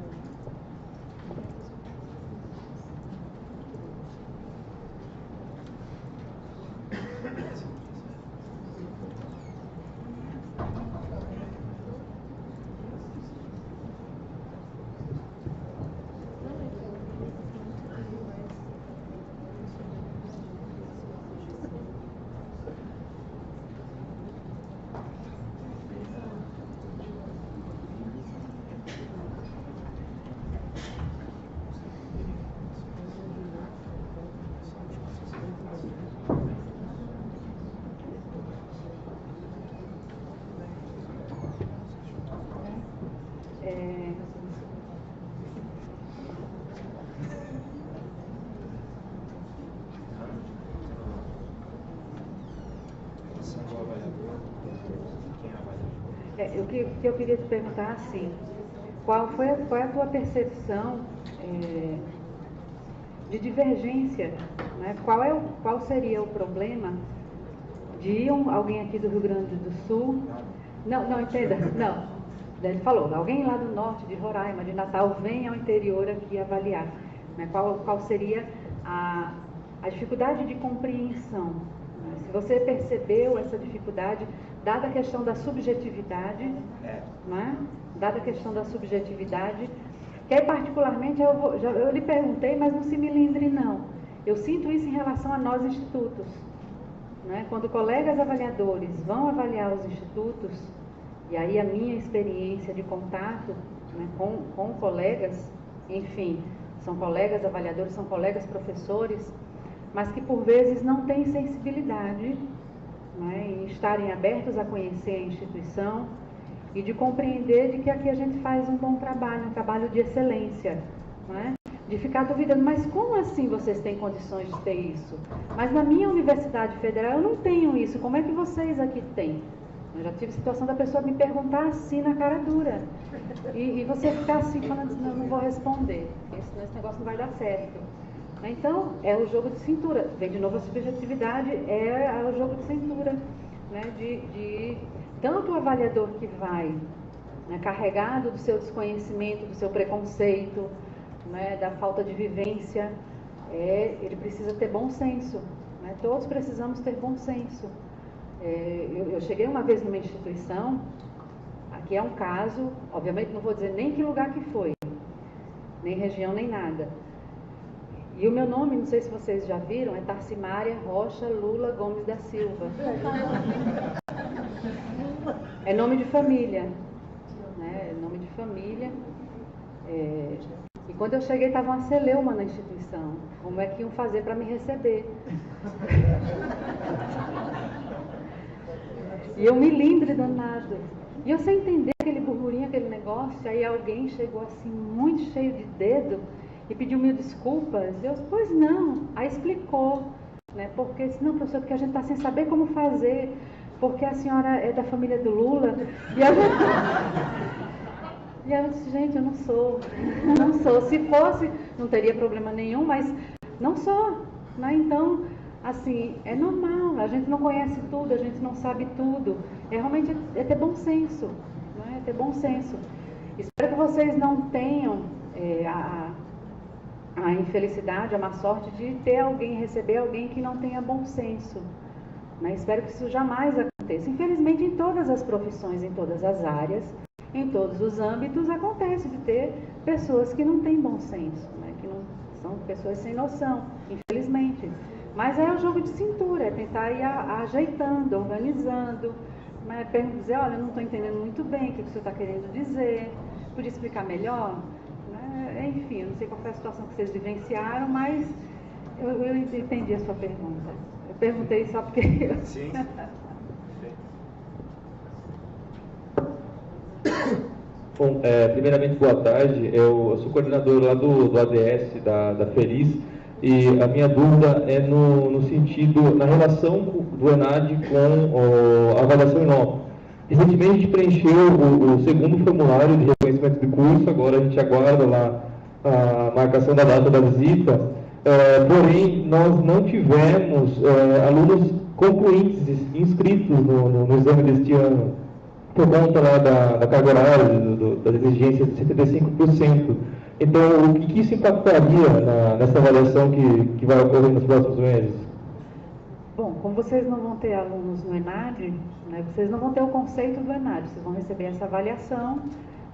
O que eu queria te perguntar, assim, qual é a tua percepção de divergência, né? Qual seria o problema de alguém aqui do Rio Grande do Sul, não, entenda, não, ele falou, alguém lá do norte, de Roraima, de Natal, vem ao interior aqui avaliar, né? Qual seria a dificuldade de compreensão, né? Se você percebeu essa dificuldade, dada a questão da subjetividade, né? Dada a questão da subjetividade, que aí particularmente eu lhe perguntei, mas não se me lembre não. Eu sinto isso em relação a nós institutos, né? Quando colegas avaliadores vão avaliar os institutos, e aí a minha experiência de contato, né, com colegas, enfim, são colegas avaliadores, são colegas professores, mas que por vezes não têm sensibilidade, né, em estarem abertos a conhecer a instituição e de compreender de que aqui a gente faz um bom trabalho, um trabalho de excelência, né, de ficar duvidando, mas como assim vocês têm condições de ter isso? Mas na minha Universidade Federal eu não tenho isso, como é que vocês aqui têm? Eu já tive situação da pessoa me perguntar assim na cara dura, e você ficar assim falando, não vou responder, senão esse negócio não vai dar certo. Então, é o jogo de cintura. Vem de novo a subjetividade, é o jogo de cintura, né? De tanto o avaliador que vai, né, carregado do seu desconhecimento, do seu preconceito, né, da falta de vivência, ele precisa ter bom senso, né? Todos precisamos ter bom senso. Eu cheguei uma vez numa instituição, aqui é um caso, obviamente não vou dizer nem que lugar que foi, nem região, nem nada. E o meu nome, não sei se vocês já viram, é Tarcimária Rocha Lula Gomes da Silva. É nome de família, né? É nome de família. E quando eu cheguei, estava uma celeuma na instituição. Como é que iam fazer para me receber? E eu me lembre danado. E eu sem entender aquele burburinho, aquele negócio, aí alguém chegou assim, muito cheio de dedo, e pediu mil desculpas. Eu, pois não. Aí explicou, né? Porque, não, professor, porque a gente está sem saber como fazer, porque a senhora é da família do Lula. E ela disse, gente, eu não sou. Não sou. Se fosse, não teria problema nenhum, mas não sou, né? Então, assim, é normal. A gente não conhece tudo, a gente não sabe tudo. Realmente é ter bom senso, né? É ter bom senso. Espero que vocês não tenham a infelicidade, a má sorte de ter alguém, receber alguém que não tenha bom senso, né? Espero que isso jamais aconteça. Infelizmente, em todas as profissões, em todas as áreas, em todos os âmbitos, acontece de ter pessoas que não têm bom senso, né? Que não são pessoas sem noção, infelizmente. Mas é o jogo de cintura, é tentar ir ajeitando, organizando, né? Dizer, olha, eu não estou entendendo muito bem o que o senhor está querendo dizer, podia explicar melhor? Enfim, eu não sei qual foi a situação que vocês vivenciaram, mas eu entendi a sua pergunta. Eu perguntei só porque... Sim. Bom, primeiramente, boa tarde. Eu sou coordenador lá do ADS, da Feliz. E a minha dúvida é no sentido, na relação do ENAD com a avaliação Inova. Recentemente a gente preencheu o segundo formulário de reconhecimento de curso, agora a gente aguarda lá a marcação da data da visita, porém nós não tivemos alunos concluintes inscritos no exame deste ano, por conta lá da carga horária, das exigências de 75%. Então, o que isso impactaria nessa avaliação que vai ocorrer nos próximos meses? Bom, como vocês não vão ter alunos no ENAD, né, vocês não vão ter o conceito do ENAD, vocês vão receber essa avaliação,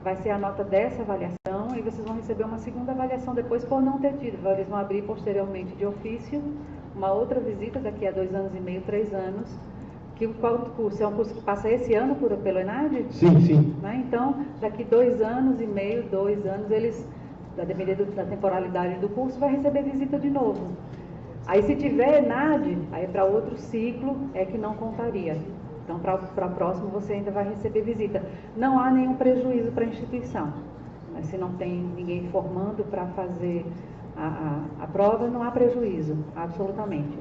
vai ser a nota dessa avaliação, e vocês vão receber uma segunda avaliação depois por não ter tido. Eles vão abrir posteriormente de ofício uma outra visita daqui a 2 anos e meio, 3 anos, qual curso? É um curso que passa esse ano pelo ENAD? Sim, sim. Né? Então, daqui 2 anos e meio, 2 anos, eles, a depender da temporalidade do curso, vai receber visita de novo. Aí, se tiver ENAD, aí para outro ciclo é que não contaria. Então, para o próximo, você ainda vai receber visita. Não há nenhum prejuízo para a instituição. Mas se não tem ninguém formando para fazer a prova, não há prejuízo, absolutamente.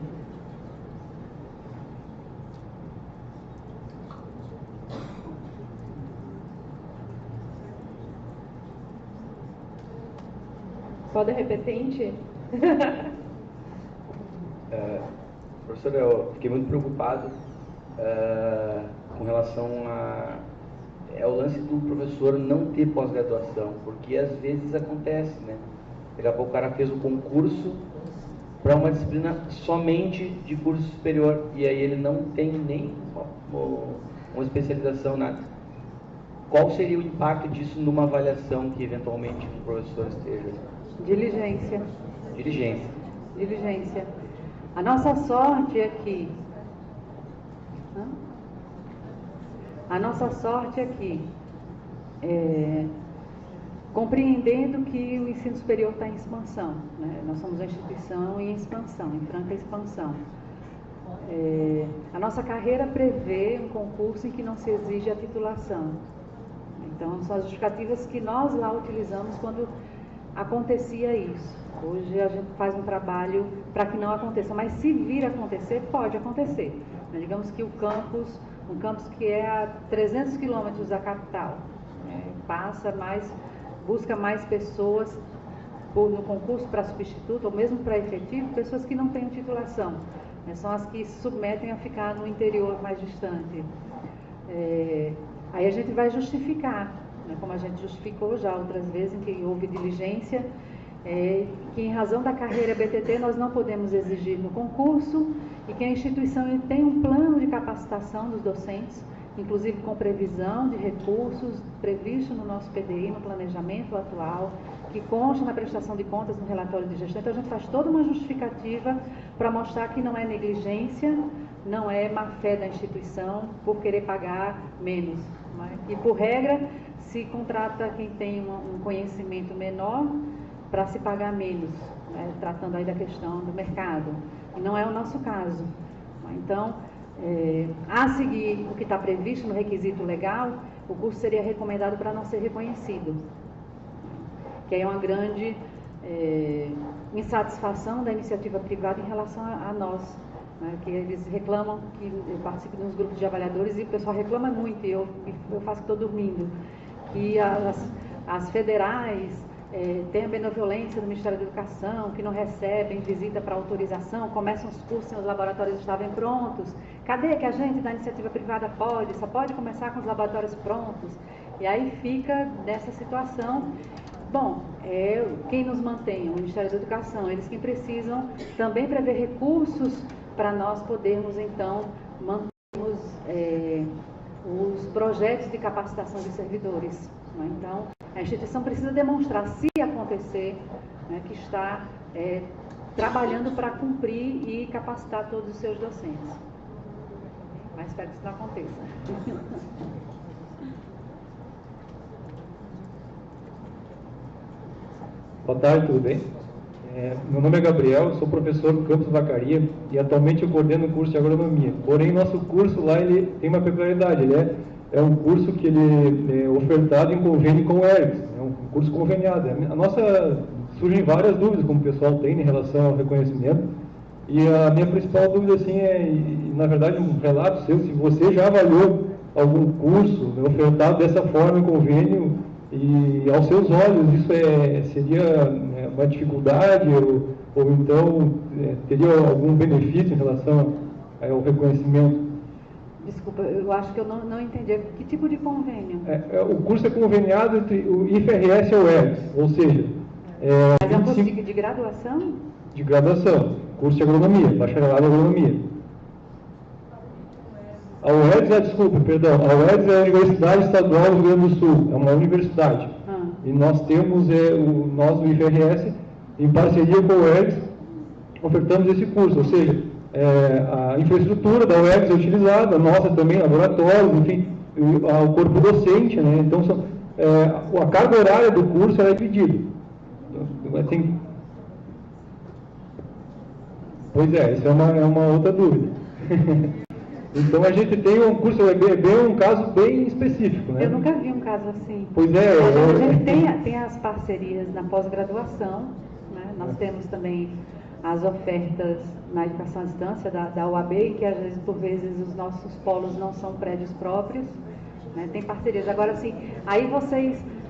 Pode repetir? Professora, eu fiquei muito preocupado com relação ao lance do professor não ter pós-graduação, porque às vezes acontece, né? Daqui a pouco o cara fez o concurso para uma disciplina somente de curso superior, e aí ele não tem nem uma especialização, nada. Qual seria o impacto disso numa avaliação que eventualmente um professor esteja? Diligência. Diligência. Diligência. A nossa sorte é que... A nossa sorte é que, compreendendo que o ensino superior está em expansão, né? Nós somos uma instituição em expansão, em franca expansão. A nossa carreira prevê um concurso em que não se exige a titulação. Então, são as justificativas que nós lá utilizamos quando acontecia isso. Hoje a gente faz um trabalho para que não aconteça, mas se vir a acontecer, pode acontecer. Digamos que um campus que é a 300 quilômetros da capital, busca mais pessoas no concurso para substituto ou mesmo para efetivo, pessoas que não têm titulação, né? São as que se submetem a ficar no interior mais distante. Aí a gente vai justificar, né, como a gente justificou já outras vezes em que houve diligência, que em razão da carreira BTT nós não podemos exigir no concurso e que a instituição tem um plano de capacitação dos docentes, inclusive com previsão de recursos previsto no nosso PDI, no planejamento atual, que consta na prestação de contas no relatório de gestão. Então a gente faz toda uma justificativa para mostrar que não é negligência, não é má fé da instituição por querer pagar menos. E por regra, se contrata quem tem um conhecimento menor para se pagar menos, né? Tratando aí da questão do mercado. E não é o nosso caso. Então, a seguir o que está previsto no requisito legal, o curso seria recomendado para não ser reconhecido. Que aí é uma grande insatisfação da iniciativa privada em relação a nós. Né, que eles reclamam, que eu participo de uns grupos de avaliadores e o pessoal reclama muito, e eu faço que estou dormindo, que as federais têm a benevolência do Ministério da Educação, que não recebem visita para autorização, começam os cursos sem os laboratórios estarem prontos. Cadê que a gente da iniciativa privada só pode começar com os laboratórios prontos? E aí fica nessa situação. Bom, quem nos mantém? O Ministério da Educação, eles que precisam também prever recursos para nós podermos, então, mantermos os projetos de capacitação de servidores. Né? Então, a instituição precisa demonstrar, se acontecer, né, que está trabalhando para cumprir e capacitar todos os seus docentes. Mas espero que isso não aconteça. Boa tarde, tudo bem? Meu nome é Gabriel, sou professor do campus Vacaria e atualmente eu coordeno o curso de agronomia. Porém, nosso curso lá ele tem uma peculiaridade, ele é um curso que ele é ofertado em convênio com o ERGS, é um curso conveniado. A nossa surgem várias dúvidas, como o pessoal tem em relação ao reconhecimento. E a minha principal dúvida, assim, na verdade, um relato seu, se você já avaliou algum curso ofertado dessa forma em convênio, e aos seus olhos isso seria uma dificuldade, ou então teria algum benefício em relação ao reconhecimento? Desculpa, eu acho que eu não entendi. Que tipo de convênio? O curso é conveniado entre o IFRS e o ERGS, ou seja... Mas é um curso de graduação? De graduação, curso de agronomia, bacharelado em agronomia. A UERGS, a UERGS é a Universidade Estadual do Rio Grande do Sul, é uma universidade. E nós temos, nós do IFRS, em parceria com a UERGS, ofertamos esse curso, ou seja, a infraestrutura da UERGS é utilizada, a nossa também, laboratórios, enfim, o corpo docente, né? Então, a carga horária do curso é dividida. Pois é, isso é uma outra dúvida. Então a gente tem um curso, um caso bem específico, né? Eu nunca vi um caso assim. Pois é. A gente tem as parcerias na pós-graduação, né? Nós temos também as ofertas na educação à distância da UAB, que às vezes, por vezes, os nossos polos não são prédios próprios, né? Tem parcerias. Agora, assim, aí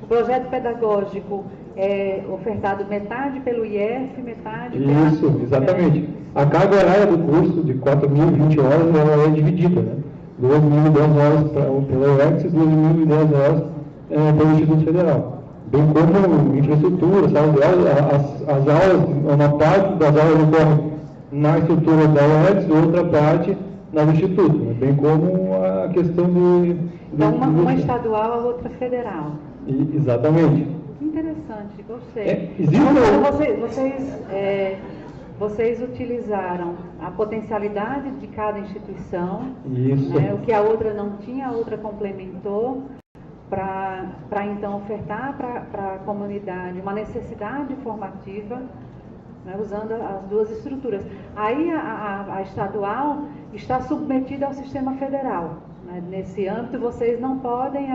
o projeto pedagógico é ofertado metade pelo IF, metade pela... Isso, exatamente. A carga horária do curso, de 4.020 horas, ela é dividida, né? 2.010 horas pela UERGS e 2.010 horas pelo Instituto Federal. Bem como infraestrutura, salas de aula, as aulas, uma parte das aulas ocorrem na estrutura da UERGS e outra parte no Instituto, né? Bem como a questão de... Então, uma estadual, a outra federal. Exatamente. Interessante, gostei. Vocês utilizaram a potencialidade de cada instituição, né, o que a outra não tinha, a outra complementou, para então ofertar para a comunidade uma necessidade formativa, né, usando as duas estruturas. Aí a estadual está submetida ao sistema federal. Né? Nesse âmbito, vocês não podem...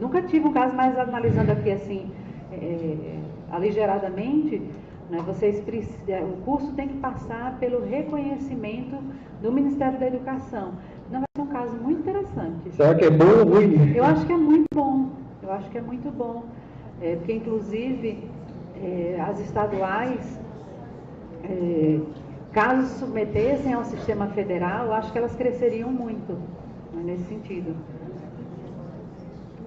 nunca tive um caso, mas analisando aqui assim, aligeradamente, né, o curso tem que passar pelo reconhecimento do Ministério da Educação. Não, vai ser um caso muito interessante. Será que é bom ou ruim? Eu acho que é muito bom. Eu acho que é muito bom. Porque, inclusive, as estaduais, caso se submetessem ao sistema federal, eu acho que elas cresceriam muito, né, nesse sentido.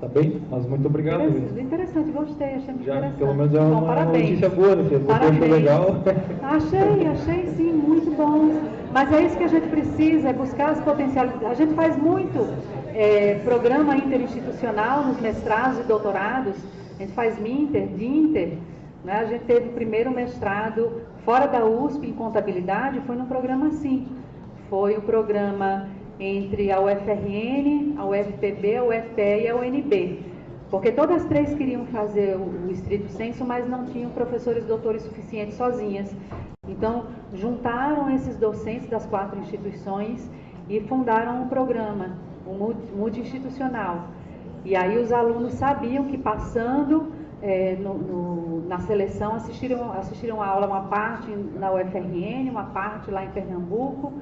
Tá bem? Mas muito obrigado. Interessante, gostei, achei muito interessante. Pelo menos é uma notícia boa, né? Você achou legal? Achei sim, muito bom. Mas é isso que a gente precisa, é buscar as potencialidades. A gente faz muito programa interinstitucional nos mestrados e doutorados, a gente faz MINTER, DINTER, né? A gente teve o primeiro mestrado fora da USP em contabilidade, foi num programa assim. Foi o programa entre a UFRN, a UFPB, a UFPE e a UNB. Porque todas as três queriam fazer o estrito sensu, mas não tinham professores doutores suficientes sozinhas. Então, juntaram esses docentes das 4 instituições e fundaram um programa, o multi-institucional. E aí os alunos sabiam que passando na seleção assistiram a aula, uma parte na UFRN, uma parte lá em Pernambuco,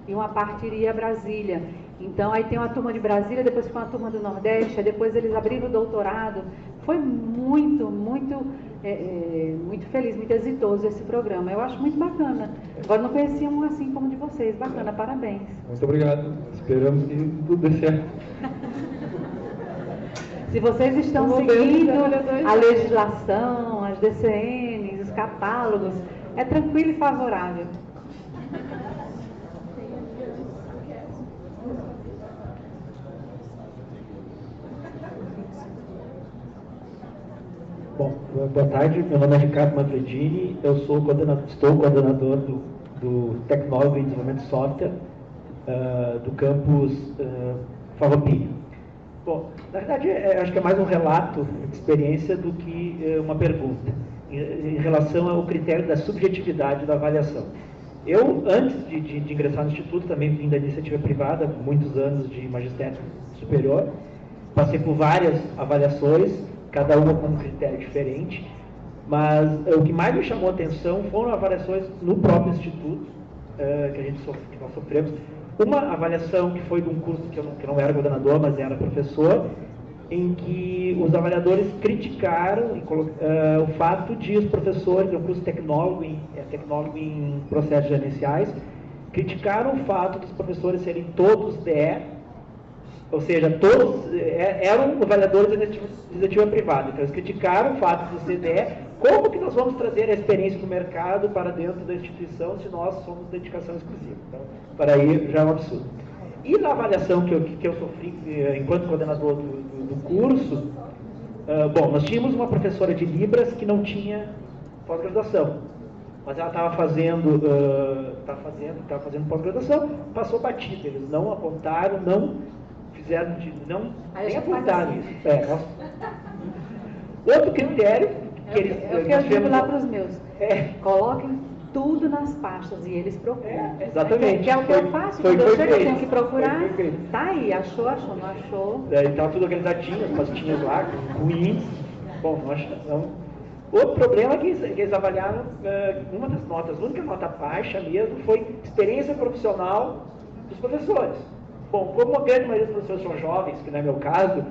e uma parte iria a Brasília. Então, aí tem uma turma de Brasília, depois foi uma turma do Nordeste, depois eles abriram o doutorado. Foi muito feliz, muito exitoso esse programa. Eu acho muito bacana. Agora, não conhecia um assim como o de vocês. Bacana, parabéns. Muito obrigado. Esperamos que tudo dê certo. Se vocês estão seguindo a legislação, as DCNs, os catálogos, é tranquilo e favorável. Bom, boa tarde, meu nome é Ricardo Manfredini, eu estou coordenador do Tecnólogo em Desenvolvimento de Software do campus Farroupilha. Bom, na verdade, acho que é mais um relato de experiência do que uma pergunta, em relação ao critério da subjetividade da avaliação. Eu, antes de ingressar no Instituto, também vim da iniciativa privada, muitos anos de magistério superior, passei por várias avaliações, cada uma com um critério diferente, Mas o que mais me chamou a atenção foram avaliações no próprio instituto, que nós sofremos. Uma avaliação que foi de um curso que eu não era coordenador, mas era professor, em que os avaliadores criticaram o fato de os professores, é um curso tecnólogo em processos gerenciais, criticaram o fato dos professores serem todos DE, ou seja, todos eram avaliadores da iniciativa privada. Então, eles criticaram o fato de ser DE. Como que nós vamos trazer a experiência do mercado para dentro da instituição se nós somos dedicação exclusiva? Então, para aí já é um absurdo. E na avaliação que eu sofri enquanto coordenador do curso, bom, nós tínhamos uma professora de Libras que não tinha pós-graduação, mas ela estava fazendo pós-graduação, passou batida. Eles não apontaram, não fizeram, nem apontaram isso. Outro critério que eles... Eu digo lá para os meus, coloquem tudo nas pastas e eles procuram. Exatamente. Que é o que eu faço, quando eu chego eu tenho que procurar, tá aí, achou, não achou. Estava tudo organizadinho, as pastinhas lá, com índice. Bom, não. Outro problema é que eles avaliaram, uma das notas, a única nota baixa mesmo, foi experiência profissional dos professores. Bom, como a grande maioria dos professores são jovens, que não é meu caso,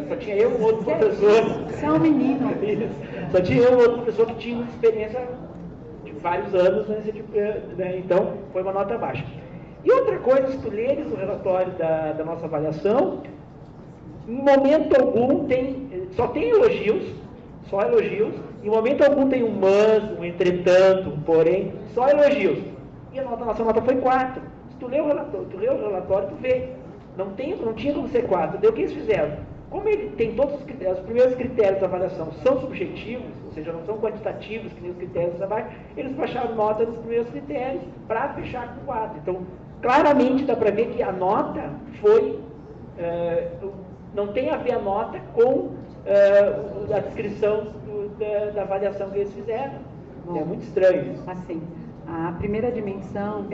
só tinha eu e um outro professor. Você é um menino. Só tinha eu e um outro professor que tinha uma experiência de vários anos, né? Então foi uma nota baixa. E outra coisa, se tu leres o relatório da nossa avaliação, em momento algum só tem elogios, em momento algum tem um mas, um entretanto, um porém, só elogios. E a nossa nota foi 4. Se tu lê o relatório, tu vê. Não tinha como ser 4. Daí o que eles fizeram? Como ele tem todos os critérios, os primeiros critérios da avaliação são subjetivos, ou seja, não são quantitativos, que nem os critérios da trabalho, eles baixaram nota nos primeiros critérios para fechar com 4. Então, claramente dá para ver que a nota foi... não tem a ver a nota com a descrição da avaliação que eles fizeram. Bom, é muito estranho isso. Assim, a primeira dimensão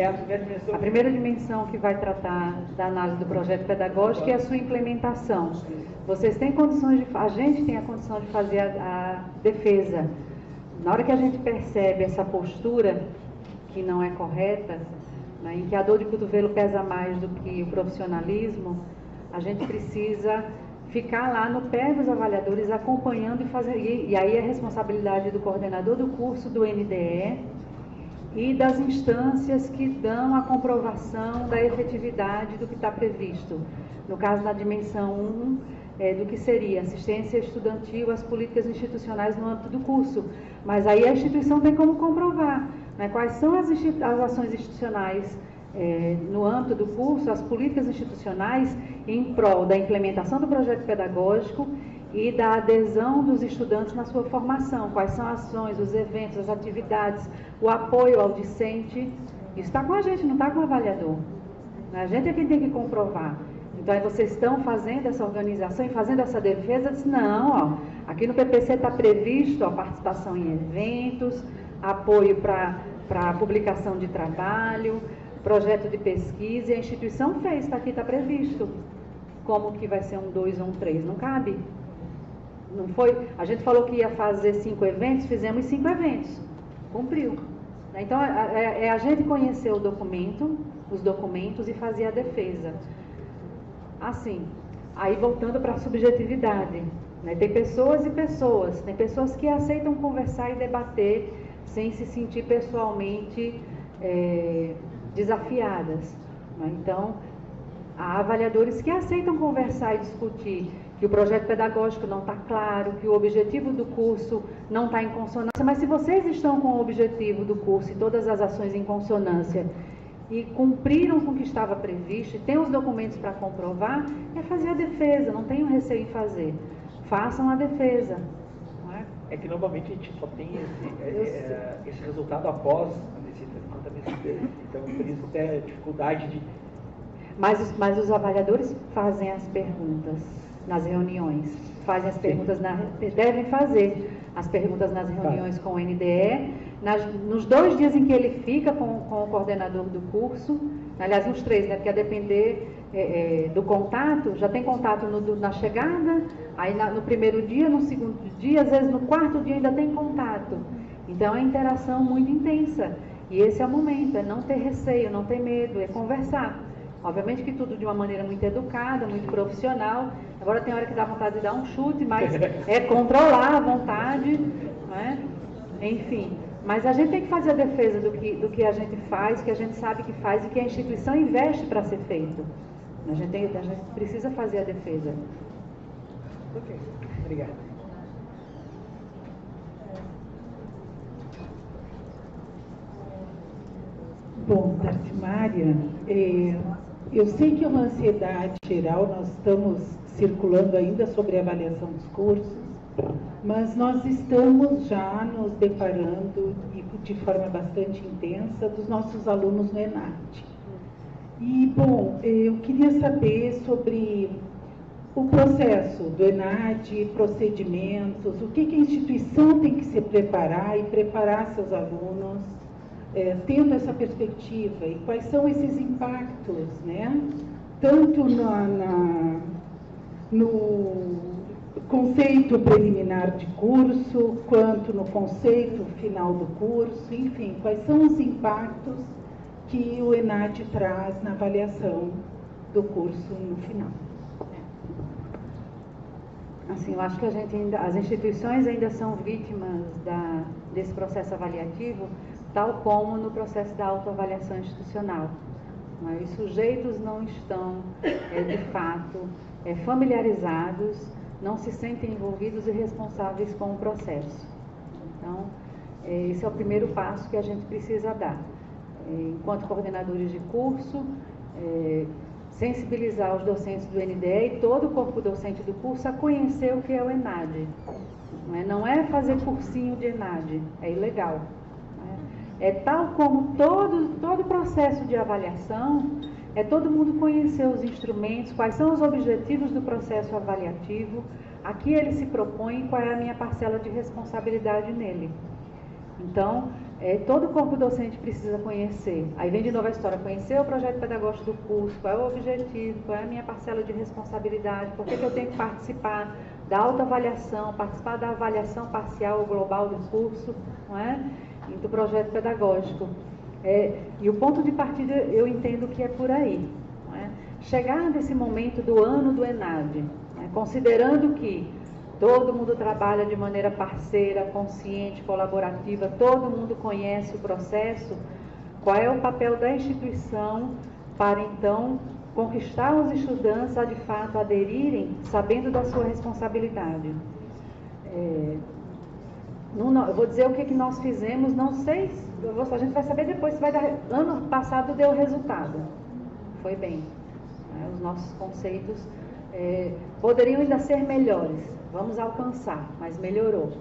que vai tratar da análise do projeto pedagógico é a sua implementação. Vocês têm condições a gente tem a condição de fazer a defesa. Na hora que a gente percebe essa postura que não é correta, né, em que a dor de cotovelo pesa mais do que o profissionalismo, a gente precisa ficar lá no pé dos avaliadores, acompanhando e fazer. E aí é responsabilidade do coordenador do curso, do NDE e das instâncias que dão a comprovação da efetividade do que está previsto. No caso da dimensão 1, do que seria assistência estudantil às políticas institucionais no âmbito do curso. Mas aí a instituição tem como comprovar, né, quais são as ações institucionais no âmbito do curso, as políticas institucionais em prol da implementação do projeto pedagógico e da adesão dos estudantes na sua formação. Quais são as ações, os eventos, as atividades, o apoio ao discente. Isso está com a gente, não está com o avaliador. A gente é quem tem que comprovar. Então, aí vocês estão fazendo essa organização e fazendo essa defesa, diz, não, aqui no PPC está previsto a participação em eventos, apoio para a publicação de trabalho, projeto de pesquisa, e a instituição fez, aqui está previsto. Como que vai ser um 2 ou um 3? Não cabe. Não foi? A gente falou que ia fazer 5 eventos, fizemos 5 eventos. Cumpriu. Então, a gente conhecer o documento, os documentos e fazer a defesa. Assim, aí voltando para a subjetividade, né? Tem pessoas e pessoas, tem pessoas que aceitam conversar e debater sem se sentir pessoalmente desafiadas, né? Então, há avaliadores que aceitam conversar e discutir que o projeto pedagógico não está claro, que o objetivo do curso não está em consonância, mas se vocês estão com o objetivo do curso e todas as ações em consonância e cumpriram com o que estava previsto, e tem os documentos para comprovar, é fazer a defesa, não tenham receio em fazer. Façam a defesa. Não é? É que normalmente a gente só tem esse resultado após a visita. Então, por isso tem a dificuldade de... Mas os avaliadores fazem as perguntas nas reuniões, fazem as perguntas, devem fazer as perguntas nas reuniões com o NDE, nos 2 dias em que ele fica com o coordenador do curso, aliás, nos 3, né, porque a depender do contato, já tem contato na chegada, aí no primeiro dia, no segundo dia, às vezes no 4º dia ainda tem contato. Então, é uma interação muito intensa. E esse é o momento, é não ter receio, não ter medo, é conversar. Obviamente que tudo de uma maneira muito educada, muito profissional. Agora tem hora que dá vontade de dar um chute, mas é controlar a vontade, né? Enfim. Mas a gente tem que fazer a defesa do que a gente faz, que a gente sabe que faz e que a instituição investe para ser feito. A gente precisa fazer a defesa. Ok, obrigado. Bom, Tarcimária, eu sei que é uma ansiedade geral, nós estamos circulando ainda sobre a avaliação dos cursos, mas nós estamos já nos deparando, e de forma bastante intensa, dos nossos alunos no ENAD. E, bom, eu queria saber sobre o processo do ENAD, procedimentos, o que a instituição tem que se preparar e preparar seus alunos, tendo essa perspectiva, e quais são esses impactos, né? Tanto no conceito preliminar de curso, quanto no conceito final do curso, enfim, quais são os impactos que o ENAD traz na avaliação do curso no final. Assim, eu acho que as instituições ainda são vítimas desse processo avaliativo, tal como no processo da autoavaliação institucional. Mas os sujeitos não estão, de fato, familiarizados, não se sentem envolvidos e responsáveis com o processo. Então, esse é o primeiro passo que a gente precisa dar. Enquanto coordenadores de curso, sensibilizar os docentes do NDE e todo o corpo docente do curso a conhecer o que é o ENAD. Não é fazer cursinho de ENAD, é ilegal. É tal como todo processo de avaliação, é todo mundo conhecer os instrumentos, quais são os objetivos do processo avaliativo, a que ele se propõe e qual é a minha parcela de responsabilidade nele. Então, todo o corpo docente precisa conhecer. Aí vem de novo a história, conhecer o projeto pedagógico do curso, qual é o objetivo, qual é a minha parcela de responsabilidade, por que eu tenho que participar da autoavaliação, participar da avaliação parcial ou global do curso, não é? E do projeto pedagógico. E o ponto de partida eu entendo que é por aí. Não é? Chegar nesse momento do ano do ENAD, considerando que todo mundo trabalha de maneira parceira, consciente, colaborativa, todo mundo conhece o processo, qual é o papel da instituição para, então, conquistar os estudantes a, de fato, aderirem, sabendo da sua responsabilidade. Eu vou dizer o que nós fizemos, não sei, a gente vai saber depois se vai dar. Ano passado deu resultado, foi bem. Os nossos conceitos poderiam ainda ser melhores, vamos alcançar, mas melhorou.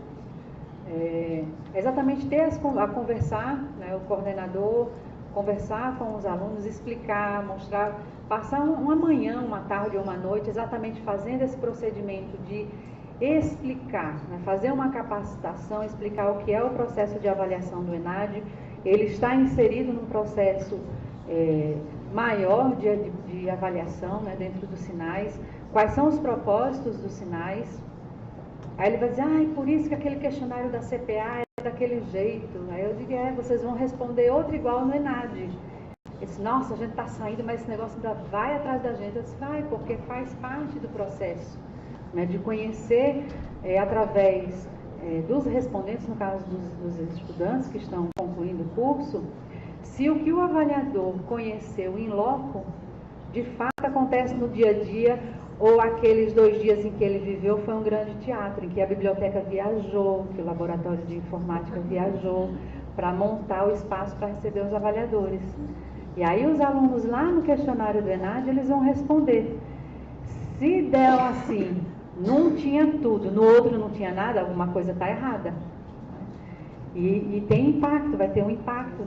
Exatamente ter a conversar, né, o coordenador, conversar com os alunos, explicar, mostrar, passar uma manhã, uma tarde ou uma noite, exatamente fazendo esse procedimento de explicar, né, fazer uma capacitação, explicar o que é o processo de avaliação do ENAD. Ele está inserido num processo maior de avaliação, né, dentro dos sinais, quais são os propósitos dos sinais. Aí ele vai dizer, por isso que aquele questionário da CPA é daquele jeito. Aí eu digo, vocês vão responder outro igual no ENAD. Ele disse, nossa, a gente está saindo, mas esse negócio ainda vai atrás da gente. Eu disse, vai, porque faz parte do processo, né, de conhecer através dos respondentes, no caso dos estudantes que estão concluindo o curso, se o que o avaliador conheceu in loco, de fato acontece no dia a dia, ou aqueles 2 dias em que ele viveu foi um grande teatro, em que a biblioteca viajou, que o laboratório de informática viajou, para montar o espaço para receber os avaliadores. E aí os alunos lá no questionário do ENAD, eles vão responder. Se deram assim, num tinha tudo, no outro não tinha nada, alguma coisa está errada. E tem impacto, vai ter um impacto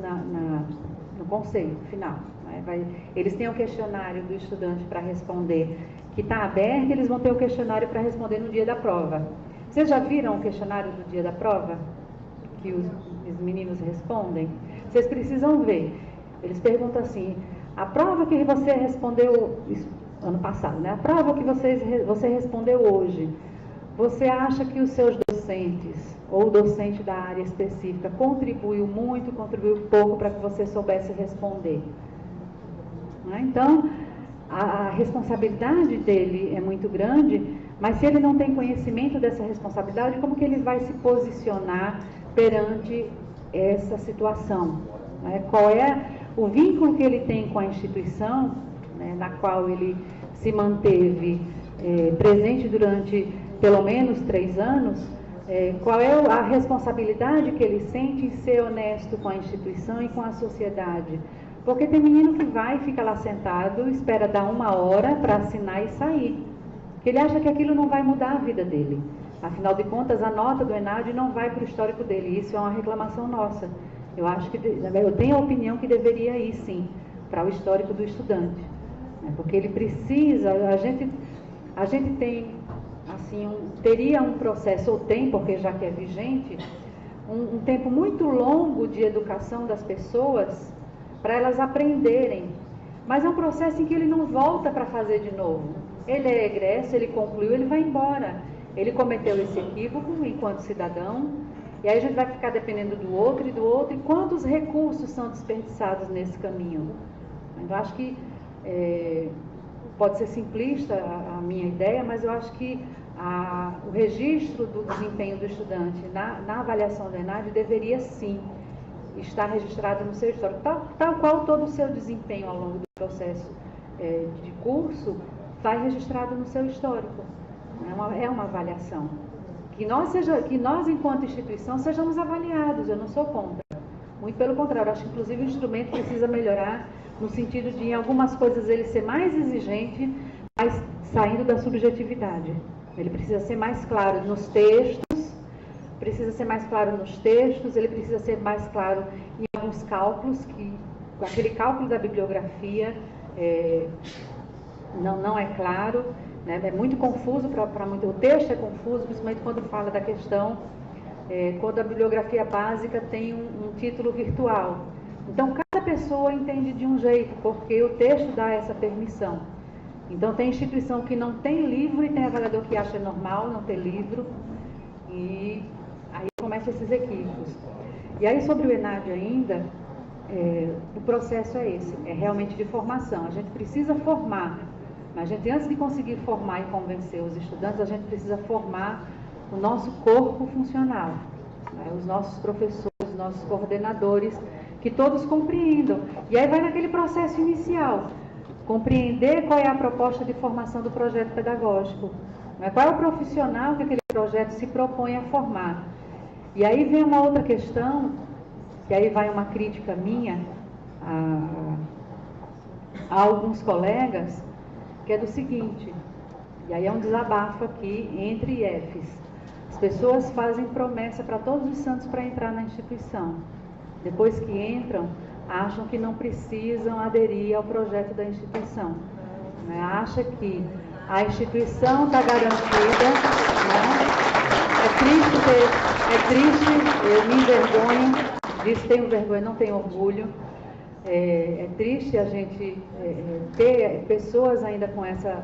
no conceito final. Né? Eles têm o questionário do estudante para responder, que está aberto, eles vão ter o questionário para responder no dia da prova. Vocês já viram o questionário do dia da prova? Que os meninos respondem? Vocês precisam ver. Eles perguntam assim, a prova que você respondeu, ano passado, né? A prova que você respondeu hoje, você acha que os seus docentes, ou o docente da área específica, contribuiu muito, contribuiu pouco para que você soubesse responder? Né? Então, a responsabilidade dele é muito grande, mas se ele não tem conhecimento dessa responsabilidade, como que ele vai se posicionar perante essa situação? Né? Qual é o vínculo que ele tem com a instituição, né, na qual ele se manteve presente durante pelo menos 3 anos, qual é a responsabilidade que ele sente em ser honesto com a instituição e com a sociedade? Porque tem menino que vai, fica lá sentado, espera dar 1 hora para assinar e sair. Porque ele acha que aquilo não vai mudar a vida dele. Afinal de contas, a nota do ENAD não vai para o histórico dele. Isso é uma reclamação nossa. Eu tenho a opinião que deveria ir, sim, para o histórico do estudante. Porque ele precisa, a gente tem, assim, teria um processo, ou tem, porque já que é vigente, um tempo muito longo de educação das pessoas para elas aprenderem. Mas é um processo em que ele não volta para fazer de novo. Ele é egresso, ele concluiu, ele vai embora. Ele cometeu esse equívoco enquanto cidadão, e aí a gente vai ficar dependendo do outro, e quantos recursos são desperdiçados nesse caminho. Eu acho que pode ser simplista a minha ideia, mas eu acho que o registro do desempenho do estudante na avaliação do ENAD deveria sim estar registrado no seu histórico, tal qual todo o seu desempenho ao longo do processo de curso vai registrado no seu histórico. É uma avaliação. Que nós, enquanto instituição, sejamos avaliados, eu não sou contra. Muito pelo contrário, eu acho que inclusive o instrumento precisa melhorar no sentido de, em algumas coisas, ele ser mais exigente, mas saindo da subjetividade. Ele precisa ser mais claro nos textos, ele precisa ser mais claro em alguns cálculos, que aquele cálculo da bibliografia não é claro, né? É muito confuso para muito. O texto é confuso, principalmente quando fala da questão, quando a bibliografia básica tem um título virtual. Então, cada pessoa entende de um jeito, porque o texto dá essa permissão. Então, tem instituição que não tem livro e tem avaliador que acha normal não ter livro, e aí começam esses equívocos. E aí, sobre o ENAD ainda, o processo é esse, é realmente de formação. A gente precisa formar, mas a gente, antes de conseguir formar e convencer os estudantes, a gente precisa formar o nosso corpo funcional, né? Os nossos professores, os nossos coordenadores, que todos compreendam. E aí vai naquele processo inicial, compreender qual é a proposta de formação do projeto pedagógico, né? Qual é o profissional que aquele projeto se propõe a formar. E aí vem uma outra questão, que aí vai uma crítica minha a alguns colegas, que é do seguinte, e aí é um desabafo aqui entre IEFs. As pessoas fazem promessa para todos os santos para entrar na instituição. Depois que entram, acham que não precisam aderir ao projeto da instituição. Né? Acha que a instituição está garantida. Né? É triste, eu me envergonho, disso tenho vergonha, não tenho orgulho. É triste a gente ter pessoas ainda com essa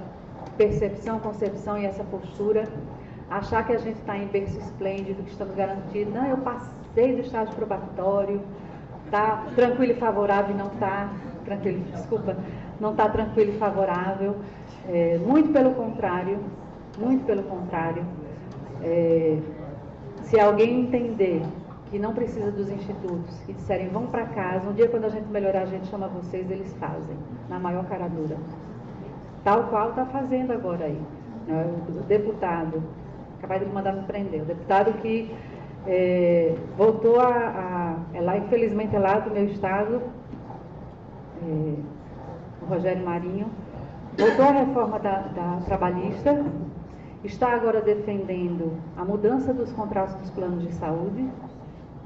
percepção, concepção e essa postura, achar que a gente está em berço esplêndido, que estamos garantidos. Não, eu passei do estágio probatório, está tranquilo e favorável, e não está tranquilo, desculpa, não está tranquilo e favorável. Muito pelo contrário, muito pelo contrário. Se alguém entender que não precisa dos institutos, que disserem vão para casa, um dia quando a gente melhorar a gente chama vocês, eles fazem, na maior cara dura. Tal qual está fazendo agora aí. O deputado, acabei de mandar me prender, o deputado que voltou lá, infelizmente é lá do meu estado, o Rogério Marinho, voltou a reforma da trabalhista, está agora defendendo a mudança dos contratos dos planos de saúde.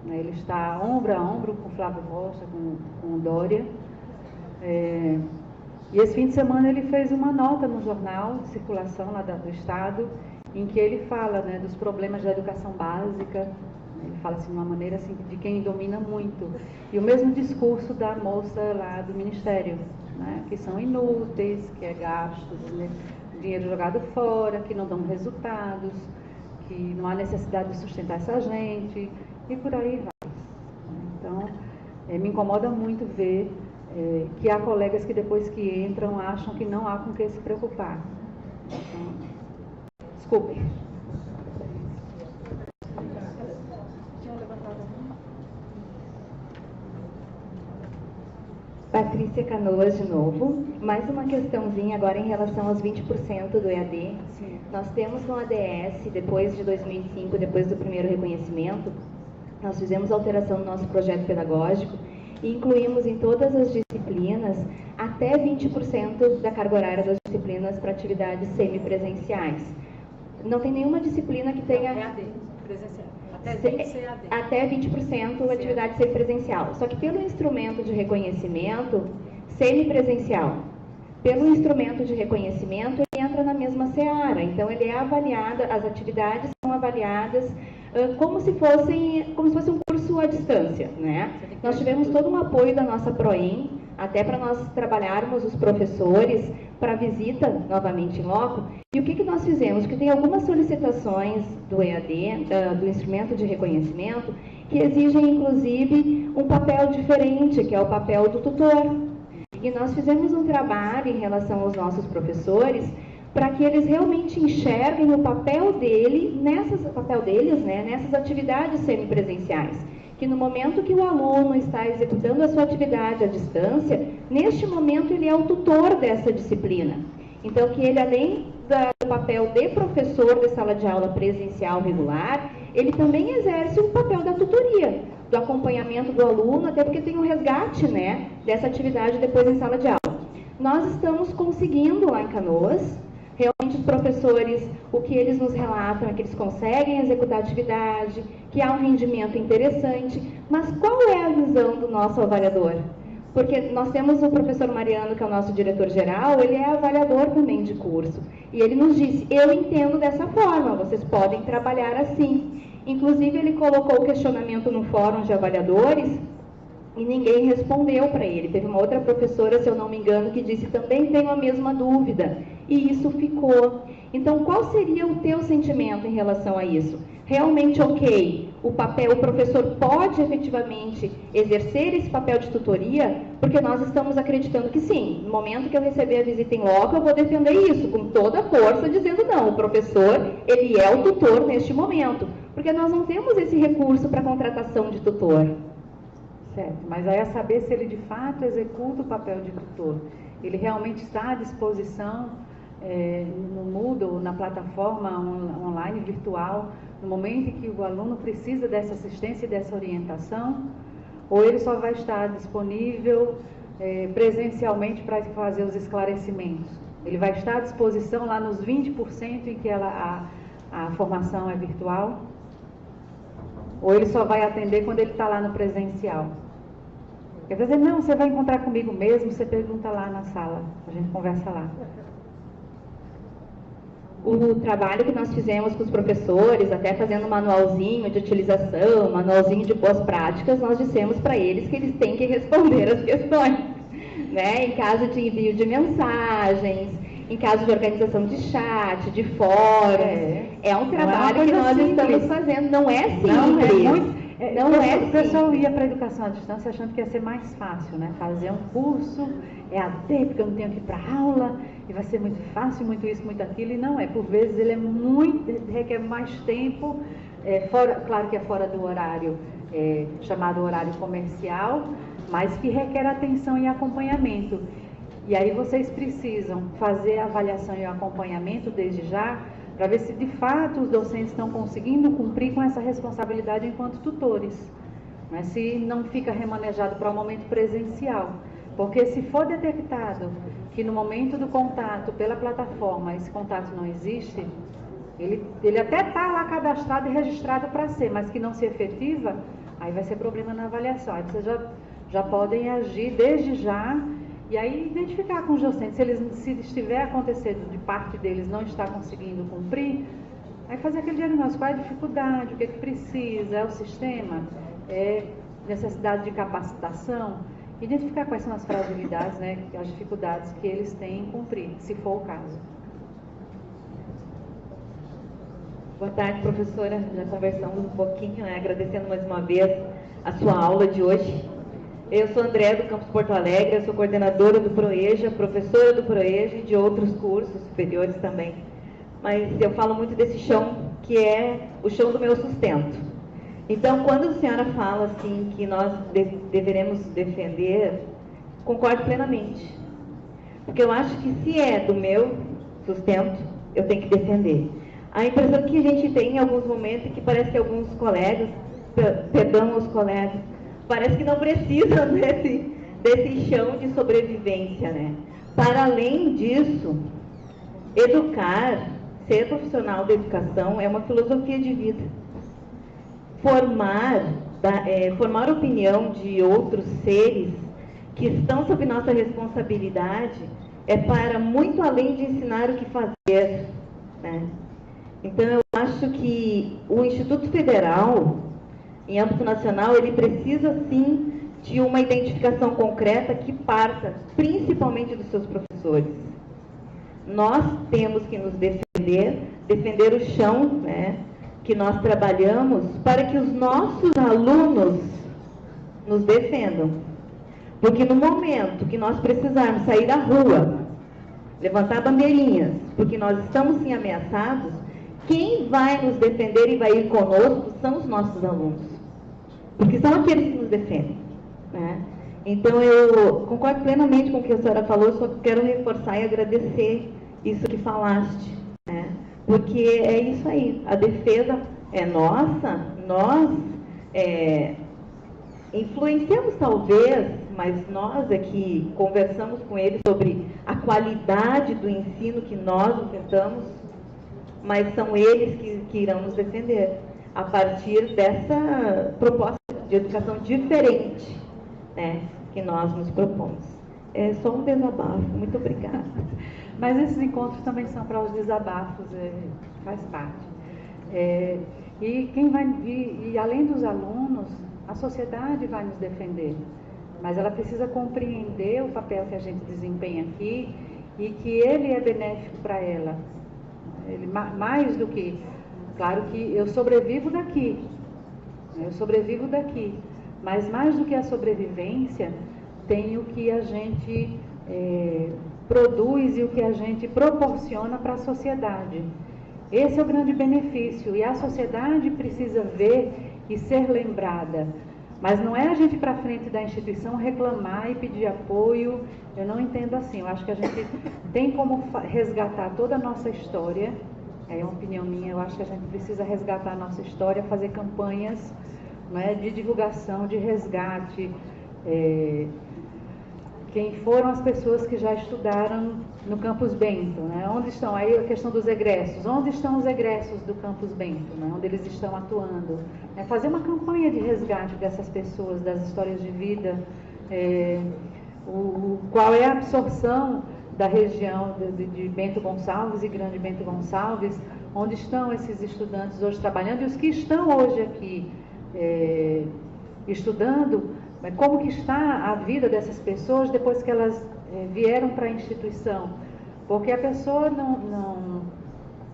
Ele está ombro a ombro com Flávio Rocha, com Dória. E esse fim de semana ele fez uma nota no jornal de circulação lá do Estado, em que ele fala, né, dos problemas da educação básica. Ele fala assim, de uma maneira assim, de quem domina muito. E o mesmo discurso da moça lá do Ministério, né, que são inúteis, que é gasto, né, dinheiro jogado fora, que não dão resultados. que não há necessidade de sustentar essa gente, e por aí vai. Então, me incomoda muito ver que há colegas que depois que entram acham que não há com que se preocupar. Então, desculpe. Patrícia Canoas de novo. Mais uma questãozinha agora em relação aos 20% do EAD. Sim. Nós temos no ADS, depois de 2005, depois do primeiro reconhecimento, nós fizemos alteração no nosso projeto pedagógico e incluímos em todas as disciplinas até 20% da carga horária das disciplinas para atividades semipresenciais. Não tem nenhuma disciplina que tenha... EAD, presencial. Até 20% atividade semipresencial. Só que pelo instrumento de reconhecimento semipresencial, pelo instrumento de reconhecimento, ele entra na mesma seara. Então, ele é avaliado, as atividades são avaliadas como se fosse um curso à distância, né? Nós tivemos todo um apoio da nossa PROIN, até para nós trabalharmos os professores para visita novamente em loco. E o que nós fizemos? Porque tem algumas solicitações do EAD, do instrumento de reconhecimento, que exigem, inclusive, um papel diferente, que é o papel do tutor. E nós fizemos um trabalho em relação aos nossos professores para que eles realmente enxerguem o papel deles nessas atividades semipresenciais. Que no momento que o aluno está executando a sua atividade à distância, neste momento ele é o tutor dessa disciplina. Então, que ele, além do papel de professor de sala de aula presencial regular, ele também exerce um papel da tutoria, do acompanhamento do aluno, até porque tem um resgate, né, dessa atividade depois em sala de aula. Nós estamos conseguindo lá em Canoas, realmente os professores, o que eles nos relatam é que eles conseguem executar a atividade, que há um rendimento interessante, mas qual é a visão do nosso avaliador? Porque nós temos o professor Mariano, que é o nosso diretor-geral, ele é avaliador também de curso. E ele nos disse, eu entendo dessa forma, vocês podem trabalhar assim. Inclusive, ele colocou o questionamento no fórum de avaliadores e ninguém respondeu para ele. Teve uma outra professora, se eu não me engano, que disse, também tenho a mesma dúvida. E isso ficou. Então, qual seria o teu sentimento em relação a isso? Realmente, ok, o professor pode efetivamente exercer esse papel de tutoria, porque nós estamos acreditando que sim, no momento que eu receber a visita em loco, eu vou defender isso com toda a força, dizendo não, o professor, ele é o tutor neste momento, porque nós não temos esse recurso para contratação de tutor. Certo, mas aí é saber se ele de fato executa o papel de tutor. Ele realmente está à disposição no Moodle, na plataforma online virtual, no momento em que o aluno precisa dessa assistência e dessa orientação, ou ele só vai estar disponível presencialmente para fazer os esclarecimentos? Ele vai estar à disposição lá nos 20% em que a formação é virtual? Ou ele só vai atender quando ele está lá no presencial? Quer dizer, não, você vai encontrar comigo mesmo, você pergunta lá na sala, a gente conversa lá. O trabalho que nós fizemos com os professores, até fazendo um manualzinho de utilização, manualzinho de boas práticas, nós dissemos para eles que eles têm que responder as questões, né? Em caso de envio de mensagens, em caso de organização de chat, de fóruns. É um trabalho que nós estamos fazendo, não é simples. O pessoal ia para a educação à distância achando que ia ser mais fácil, né? Fazer um curso, EAD, porque eu não tenho que ir para aula, e vai ser muito fácil, muito isso, muito aquilo, e não é. Por vezes ele requer mais tempo, claro que é fora do horário chamado horário comercial, mas que requer atenção e acompanhamento. E aí vocês precisam fazer a avaliação e o acompanhamento desde já, para ver se de fato os docentes estão conseguindo cumprir com essa responsabilidade enquanto tutores, mas se não fica remanejado para o momento presencial. Porque se for detectado que no momento do contato pela plataforma esse contato não existe, ele até está lá cadastrado e registrado para ser, mas que não se efetiva, aí vai ser problema na avaliação. Aí vocês já podem agir desde já. E aí identificar com os docentes, se estiver acontecendo de parte deles não está conseguindo cumprir, aí fazer aquele diagnóstico, qual é a dificuldade, o que é que precisa, é o sistema, é necessidade de capacitação, identificar quais são as fragilidades, né, as dificuldades que eles têm em cumprir, se for o caso. Boa tarde, professora. Já conversamos um pouquinho, né? Agradecendo mais uma vez a sua aula de hoje. Eu sou André, do Campus Porto Alegre, eu sou coordenadora do PROEJA, professora do PROEJA e de outros cursos superiores também. Mas eu falo muito desse chão, que é o chão do meu sustento. Então, quando a senhora fala assim que nós deveremos defender, concordo plenamente. Porque eu acho que se é do meu sustento, eu tenho que defender. A impressão que a gente tem em alguns momentos é que parece que alguns colegas, perdão aos colegas, parece que não precisam desse chão de sobrevivência, né? Para além disso, educar, ser profissional da educação é uma filosofia de vida. Formar opinião de outros seres que estão sob nossa responsabilidade é para muito além de ensinar o que fazer, né? Então, eu acho que o Instituto Federal, em âmbito nacional, ele precisa, sim, de uma identificação concreta que parta, principalmente dos seus professores. Nós temos que nos defender o chão, né, que nós trabalhamos, para que os nossos alunos nos defendam. Porque no momento que nós precisarmos sair da rua, levantar bandeirinhas, porque nós estamos, sim, ameaçados, quem vai nos defender e vai ir conosco são os nossos alunos. Porque são aqueles que nos defendem, né? Então, eu concordo plenamente com o que a senhora falou, só quero reforçar e agradecer isso que falaste, né? Porque é isso aí, a defesa é nossa, nós influenciamos talvez, mas nós aqui conversamos com eles sobre a qualidade do ensino que nós ofertamos, mas são eles que irão nos defender a partir dessa proposta de educação diferente, né, que nós nos propomos. É só um desabafo. Muito obrigada. Mas esses encontros também são para os desabafos, faz parte. E além dos alunos, a sociedade vai nos defender. Mas ela precisa compreender o papel que a gente desempenha aqui e que ele é benéfico para ela. Ele, mais do que... Claro que eu sobrevivo daqui, mas mais do que a sobrevivência, tem o que a gente produz e o que a gente proporciona para a sociedade. Esse é o grande benefício, e a sociedade precisa ver e ser lembrada. Mas não é a gente ir para frente da instituição reclamar e pedir apoio, eu não entendo assim. Eu acho que a gente tem como resgatar toda a nossa história, é uma opinião minha, eu acho que a gente precisa resgatar a nossa história, fazer campanhas, né, de divulgação, de resgate. Quem foram as pessoas que já estudaram no Campus Bento, né? Onde estão? Aí a questão dos egressos. Onde estão os egressos do Campus Bento, né? Onde eles estão atuando? Fazer uma campanha de resgate dessas pessoas, das histórias de vida. Qual é a absorção da região de Bento Gonçalves e Grande Bento Gonçalves? Onde estão esses estudantes hoje trabalhando? E os que estão hoje aqui estudando, como que está a vida dessas pessoas depois que elas vieram para a instituição? Porque a pessoa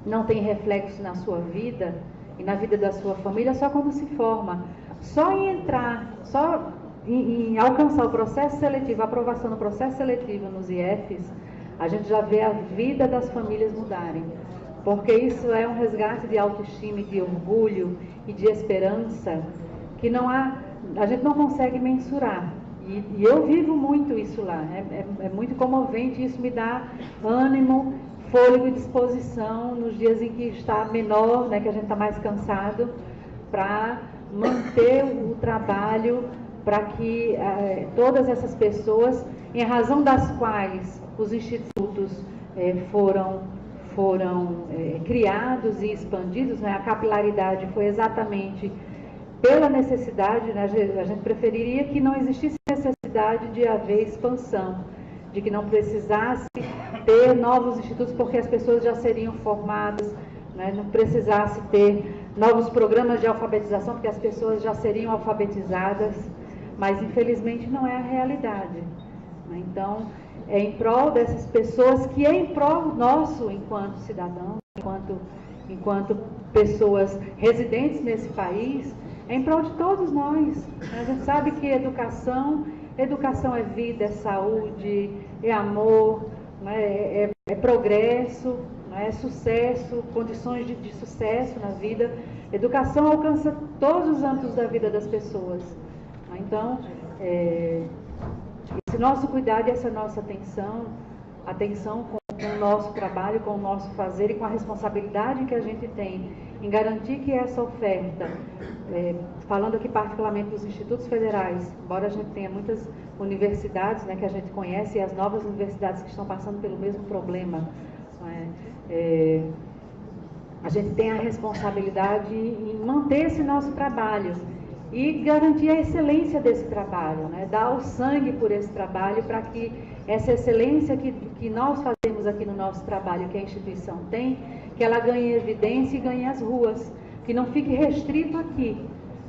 não tem reflexo na sua vida e na vida da sua família só quando se forma. Só em entrar, só em alcançar o processo seletivo, a aprovação no processo seletivo nos IFs, a gente já vê a vida das famílias mudarem. Porque isso é um resgate de autoestima, de orgulho e de esperança que a gente não consegue mensurar. E eu vivo muito isso lá. É muito comovente, isso me dá ânimo, fôlego e disposição nos dias em que está menor, né, que a gente está mais cansado, para manter o trabalho, para que todas essas pessoas, em razão das quais os institutos foram criados e expandidos, né, a capilaridade foi exatamente pela necessidade, né, a gente preferiria que não existisse necessidade de haver expansão, de que não precisasse ter novos institutos porque as pessoas já seriam formadas, né, não precisasse ter novos programas de alfabetização porque as pessoas já seriam alfabetizadas, mas infelizmente não é a realidade. Então, é em prol dessas pessoas que é em prol nosso enquanto cidadãos, enquanto enquanto pessoas residentes nesse país, é em prol de todos nós. A gente sabe que educação é vida, é saúde, é amor, né? É progresso, né? É sucesso, condições de sucesso na vida. Educação alcança todos os âmbitos da vida das pessoas. Então, esse nosso cuidado e essa nossa atenção com o nosso trabalho, com o nosso fazer e com a responsabilidade que a gente tem em garantir que essa oferta, falando aqui particularmente dos institutos federais, embora a gente tenha muitas universidades, né, que a gente conhece, e as novas universidades que estão passando pelo mesmo problema, a gente tem a responsabilidade em manter esse nosso trabalho e garantir a excelência desse trabalho, né? Dar o sangue por esse trabalho para que essa excelência que nós fazemos aqui no nosso trabalho, que a instituição tem, que ela ganhe evidência e ganhe as ruas, que não fique restrito aqui,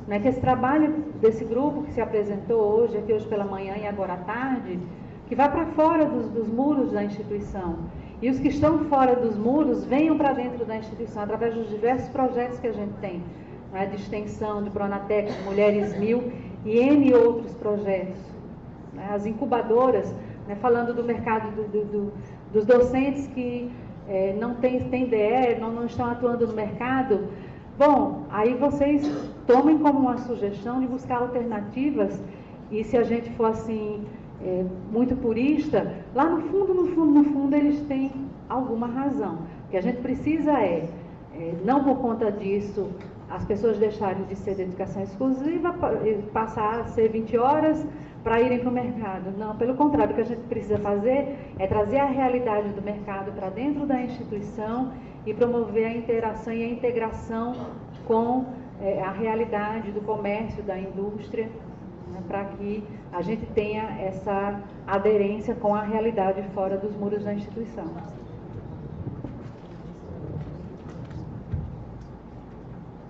né? Que esse trabalho desse grupo que se apresentou hoje, aqui hoje pela manhã e agora à tarde, que vá para fora dos muros da instituição. E os que estão fora dos muros venham para dentro da instituição, através dos diversos projetos que a gente tem, né, de extensão, de Pronatec, de Mulheres 1000 e N outros projetos. Né, as incubadoras, né, falando do mercado dos docentes que não têm DE, não estão atuando no mercado. Bom, aí vocês tomem como uma sugestão de buscar alternativas, e se a gente for assim, muito purista, lá no fundo, eles têm alguma razão. O que a gente precisa não por conta disso, as pessoas deixarem de ser de educação exclusiva, passar a ser 20 horas para irem para o mercado. Não, pelo contrário, o que a gente precisa fazer é trazer a realidade do mercado para dentro da instituição e promover a interação e a integração com a realidade do comércio, da indústria, né, para que a gente tenha essa aderência com a realidade fora dos muros da instituição.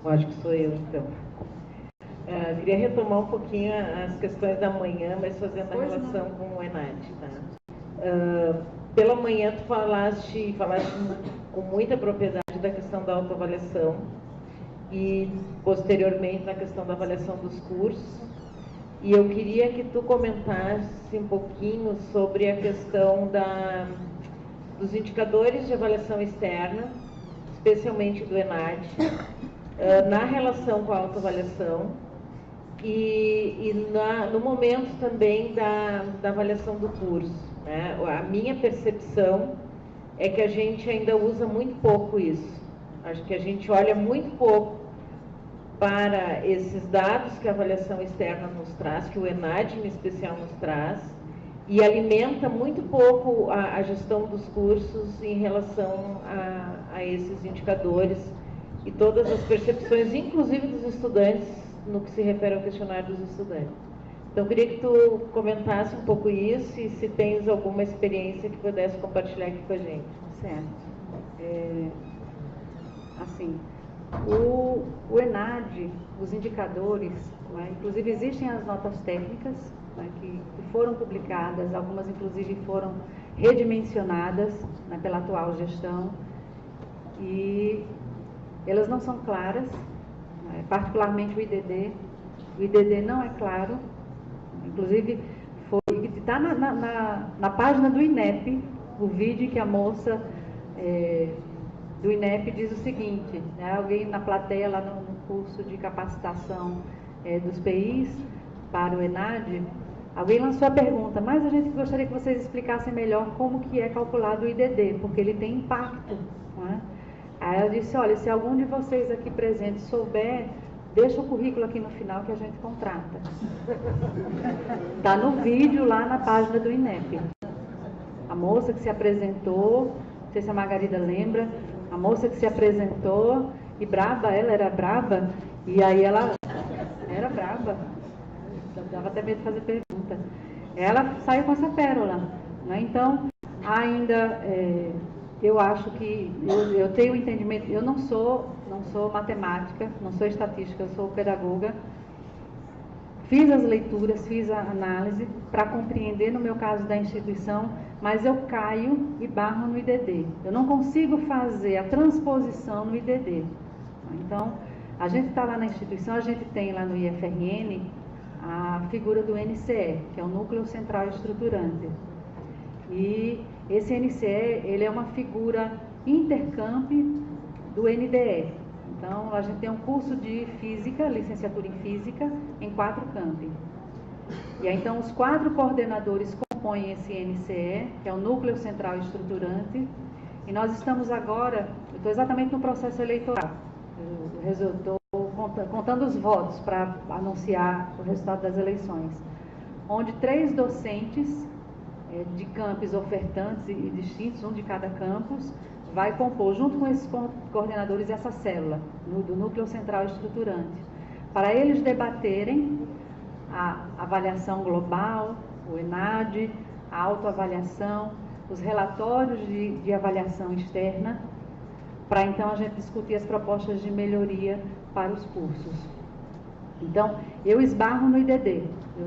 Acho que sou eu, então. Queria retomar um pouquinho as questões da manhã, mas fazendo a relação com o ENAD. Tá? Pela manhã, tu falaste com muita propriedade da questão da autoavaliação e, posteriormente, na questão da avaliação dos cursos. E eu queria que tu comentasse um pouquinho sobre a questão dos indicadores de avaliação externa, especialmente do ENAD, na relação com a autoavaliação e no momento também da avaliação do curso. Né? A minha percepção é que a gente ainda usa muito pouco isso. Acho que a gente olha muito pouco para esses dados que a avaliação externa nos traz, que o ENAD em especial nos traz, e alimenta muito pouco a gestão dos cursos em relação a esses indicadores e todas as percepções, inclusive dos estudantes, no que se refere ao questionário dos estudantes. Então, eu queria que tu comentasse um pouco isso e se tens alguma experiência que pudesse compartilhar aqui com a gente. Certo. Assim, o ENAD, os indicadores, né, inclusive existem as notas técnicas, né, que foram publicadas, algumas inclusive foram redimensionadas, né, pela atual gestão, e elas não são claras, né, particularmente o IDD. O IDD não é claro, inclusive está na página do INEP, o vídeo que a moça do INEP diz o seguinte, né, alguém na plateia lá no curso de capacitação dos PIs para o ENAD, alguém lançou a pergunta, mas a gente gostaria que vocês explicassem melhor como que é calculado o IDD, porque ele tem impacto, né? Aí ela disse, olha, se algum de vocês aqui presentes souber, deixa o currículo aqui no final que a gente contrata. Está no vídeo lá na página do INEP. A moça que se apresentou, não sei se a Margarida lembra, a moça que se apresentou, e braba, ela era braba, e aí ela era braba, dava até medo de fazer pergunta. Ela saiu com essa pérola, né? Então, ainda... eu acho que eu tenho entendimento, eu não sou matemática, não sou estatística, eu sou pedagoga. Fiz as leituras, fiz a análise para compreender, no meu caso da instituição, mas eu caio e barro no IDD. Eu não consigo fazer a transposição no IDD. Então, a gente está lá na instituição, a gente tem lá no IFRN a figura do NCE, que é o Núcleo Central Estruturante. E esse NCE, ele é uma figura intercamp do NDE. Então, a gente tem um curso de Física, licenciatura em Física, em 4 campi. E aí, então, os 4 coordenadores compõem esse NCE, que é o Núcleo Central Estruturante, e nós estamos agora, eu estou exatamente no processo eleitoral, eu estou contando os votos para anunciar o resultado das eleições, onde 3 docentes de campos ofertantes e distintos, um de cada campus, vai compor, junto com esses coordenadores, essa célula do Núcleo Central Estruturante, para eles debaterem a avaliação global, o ENAD, a autoavaliação, os relatórios de avaliação externa, para então a gente discutir as propostas de melhoria para os cursos. Então, eu esbarro no IDD,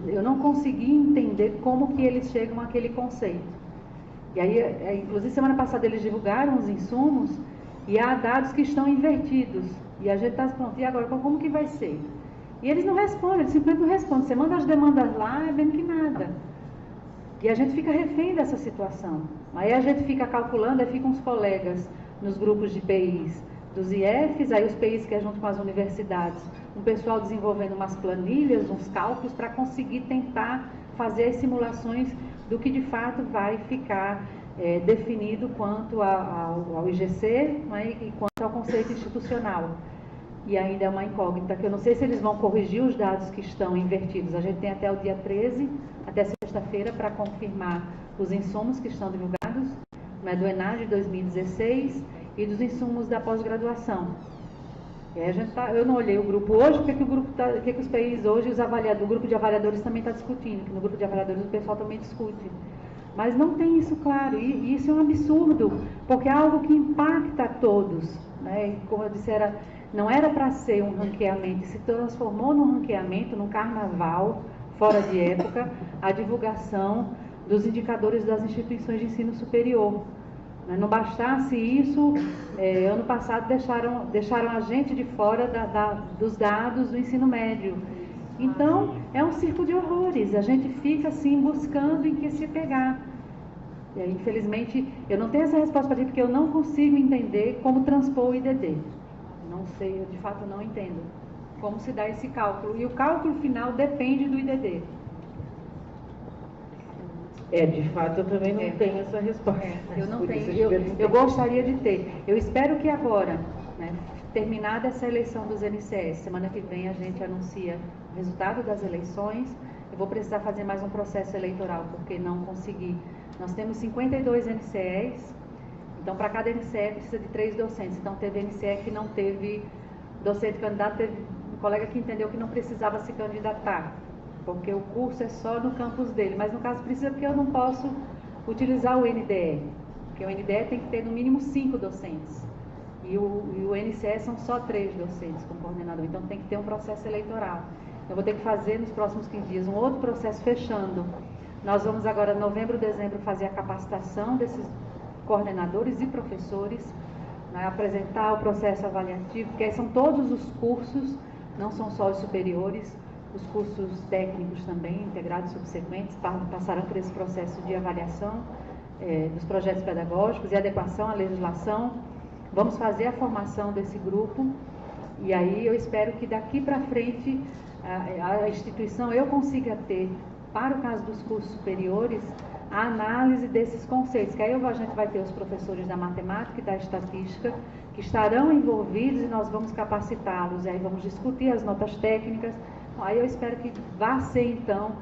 eu não consegui entender como que eles chegam àquele conceito. E aí, inclusive, semana passada eles divulgaram os insumos e há dados que estão invertidos. E a gente está pronto, e agora, como que vai ser? E eles não respondem, eles simplesmente não respondem. Você manda as demandas lá, é bem que nada. E a gente fica refém dessa situação. Aí a gente fica calculando, aí ficam os colegas nos grupos de PIs dos IFs, aí os PIs que é junto com as universidades, um pessoal desenvolvendo umas planilhas, uns cálculos, para conseguir tentar fazer as simulações do que de fato vai ficar definido quanto ao IGC, né, e quanto ao conceito institucional. E ainda é uma incógnita, que eu não sei se eles vão corrigir os dados que estão invertidos. A gente tem até o dia 13, até sexta-feira, para confirmar os insumos que estão divulgados, né, do ENAD de 2016 e dos insumos da pós-graduação. E aí a gente eu não olhei o grupo hoje, porque que os PIs hoje, o grupo de avaliadores também está discutindo, que no grupo de avaliadores o pessoal também discute. Mas não tem isso claro, e isso é um absurdo, porque é algo que impacta a todos, né? E como eu disse, não era para ser um ranqueamento, se transformou num ranqueamento, num carnaval, fora de época, a divulgação dos indicadores das instituições de ensino superior. Não bastasse isso, ano passado deixaram a gente de fora dos dados do ensino médio. Então, é um circo de horrores, a gente fica assim buscando em que se pegar. E aí, infelizmente, eu não tenho essa resposta para ti, porque eu não consigo entender como transpor o IDD. Não sei, eu de fato não entendo como se dá esse cálculo. E o cálculo final depende do IDD. De fato, eu também não tenho essa resposta. Eu não tenho, eu gostaria de ter. Eu espero que agora, né, terminada essa eleição dos NCS, semana que vem a gente anuncia o resultado das eleições. Eu vou precisar fazer mais um processo eleitoral, porque não consegui. Nós temos 52 NCEs, então para cada NCE precisa de 3 docentes. Então teve NCE que não teve docente candidato, teve um colega que entendeu que não precisava se candidatar, porque o curso é só no campus dele, mas no caso precisa, porque eu não posso utilizar o NDE, porque o NDE tem que ter no mínimo 5 docentes, e o NCE são só 3 docentes como coordenador, então tem que ter um processo eleitoral. Eu vou ter que fazer nos próximos 15 dias um outro processo fechando. Nós vamos agora, em novembro, dezembro, fazer a capacitação desses coordenadores e professores, né, apresentar o processo avaliativo, porque aí são todos os cursos, não são só os superiores, os cursos técnicos também, integrados e subsequentes, passarão por esse processo de avaliação dos projetos pedagógicos e adequação à legislação. Vamos fazer a formação desse grupo e aí eu espero que daqui para frente a instituição eu consiga ter, para o caso dos cursos superiores, a análise desses conceitos, que aí a gente vai ter os professores da matemática e da estatística que estarão envolvidos e nós vamos capacitá-los, e aí vamos discutir as notas técnicas. Aí eu espero que vá ser, então,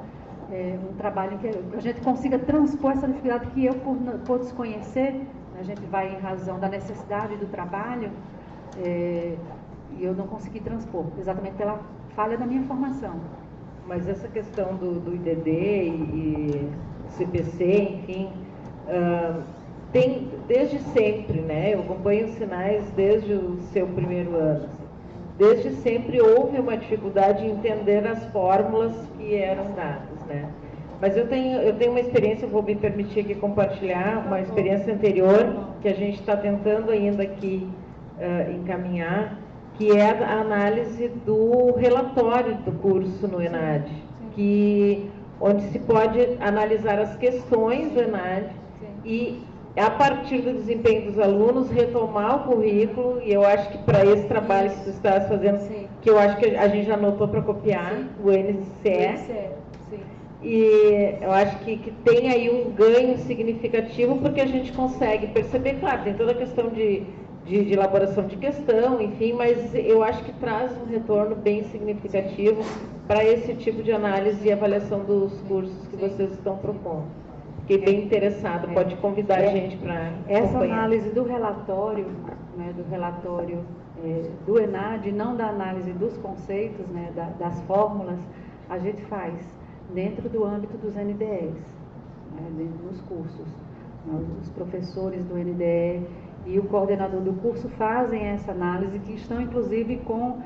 um trabalho em que a gente consiga transpor essa dificuldade que eu, por desconhecer, a gente vai em razão da necessidade do trabalho, e eu não consegui transpor, exatamente pela falha da minha formação. Mas essa questão do IDD e CPC, enfim, tem desde sempre, né? Eu acompanho os sinais desde o seu primeiro ano. Desde sempre houve uma dificuldade em entender as fórmulas que eram dadas, né? Mas eu tenho uma experiência, eu vou me permitir aqui compartilhar, uma experiência anterior, que a gente está tentando ainda aqui encaminhar, que é a análise do relatório do curso no ENAD, onde se pode analisar as questões do ENAD e, a partir do desempenho dos alunos, retomar o currículo, e eu acho que para esse trabalho que você está fazendo, que eu acho que a gente já anotou para copiar, o NCE, e eu acho que tem aí um ganho significativo, porque a gente consegue perceber, claro, tem toda a questão de elaboração de questão, enfim, mas eu acho que traz um retorno bem significativo para esse tipo de análise e avaliação dos cursos que vocês estão propondo. Fiquei bem interessado, pode convidar a gente para essa análise do relatório, né, do ENAD, não da análise dos conceitos, né, das fórmulas, a gente faz dentro do âmbito dos NDEs, né, dentro dos cursos. Os professores do NDE e o coordenador do curso fazem essa análise, que estão inclusive com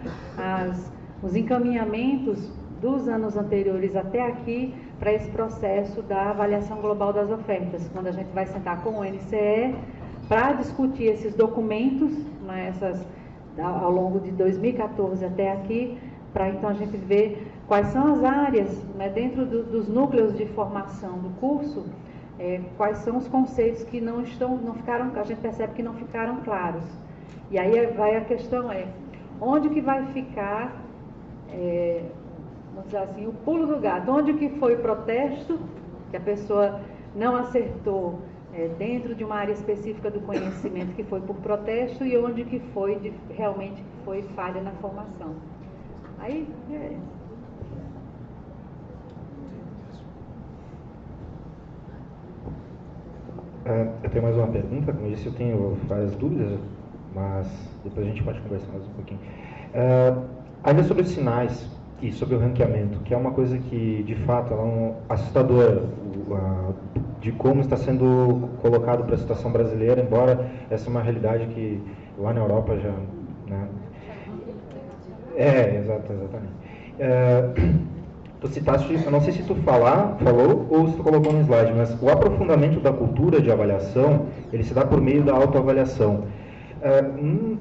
os encaminhamentos dos anos anteriores até aqui para esse processo da avaliação global das ofertas, quando a gente vai sentar com o NCE para discutir esses documentos, né, ao longo de 2014 até aqui, para então a gente ver quais são as áreas, né, dentro dos núcleos de formação do curso, quais são os conceitos que não ficaram, a gente percebe que não ficaram claros. E aí a questão onde que vai ficar, vamos dizer assim, o pulo do gato, onde que foi o protesto, que a pessoa não acertou dentro de uma área específica do conhecimento, que foi por protesto, e onde que foi realmente foi falha na formação. Aí eu tenho mais uma pergunta. Como eu disse, eu tenho várias dúvidas, mas depois a gente pode conversar mais um pouquinho. Ainda sobre os sinais e sobre o ranqueamento, que é uma coisa que, de fato, é assustadora, de como está sendo colocado para a situação brasileira, embora essa é uma realidade que lá na Europa já... Né? Exatamente. Tu citaste, eu não sei se tu falou ou se tu colocou no slide, mas o aprofundamento da cultura de avaliação, ele se dá por meio da autoavaliação.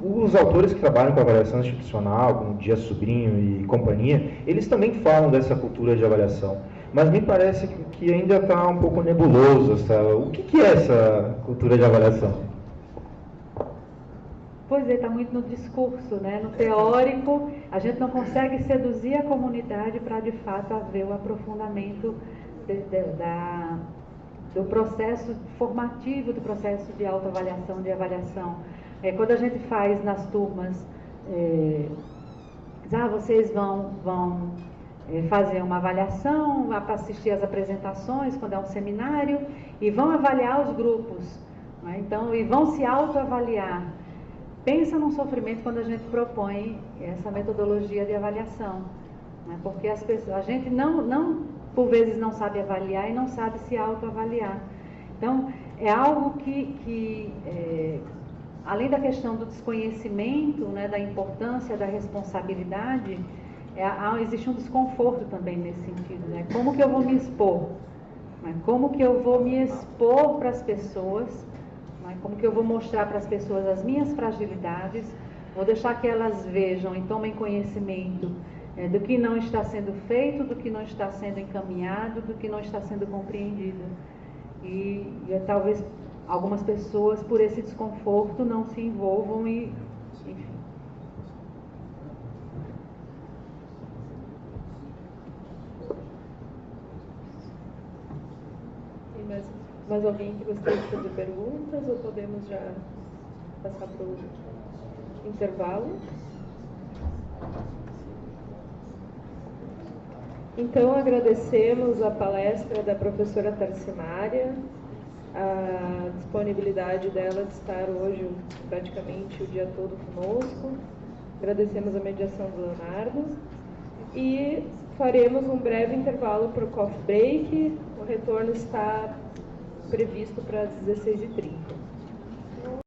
Os autores que trabalham com avaliação institucional, como Dias Sobrinho e companhia, eles também falam dessa cultura de avaliação, mas me parece que ainda está um pouco nebuloso. O que é essa cultura de avaliação? Pois é, está muito no discurso, né? No teórico, a gente não consegue seduzir a comunidade para, de fato, haver o aprofundamento do processo formativo, do processo de autoavaliação, de avaliação. Quando a gente faz nas turmas, vocês vão fazer uma avaliação, para assistir às apresentações, quando é um seminário, e vão avaliar os grupos, né? Então, e vão se autoavaliar. Pensa num sofrimento quando a gente propõe essa metodologia de avaliação, né? Porque a gente por vezes não sabe avaliar e não sabe se autoavaliar. Então, é algo que além da questão do desconhecimento, né, da importância da responsabilidade, existe um desconforto também nesse sentido, né? Como que eu vou me expor? Como que eu vou me expor para as pessoas? Como que eu vou mostrar para as pessoas as minhas fragilidades? Vou deixar que elas vejam e tomem conhecimento do que não está sendo feito, do que não está sendo encaminhado, do que não está sendo compreendido. E talvez algumas pessoas, por esse desconforto, não se envolvam e, enfim. Mais alguém que gostaria de fazer perguntas, ou podemos já passar para o intervalo? Então, agradecemos a palestra da professora Tarcimária, a disponibilidade dela de estar hoje praticamente o dia todo conosco. Agradecemos a mediação do Leonardo e faremos um breve intervalo para o coffee break. O retorno está previsto para as 16h30.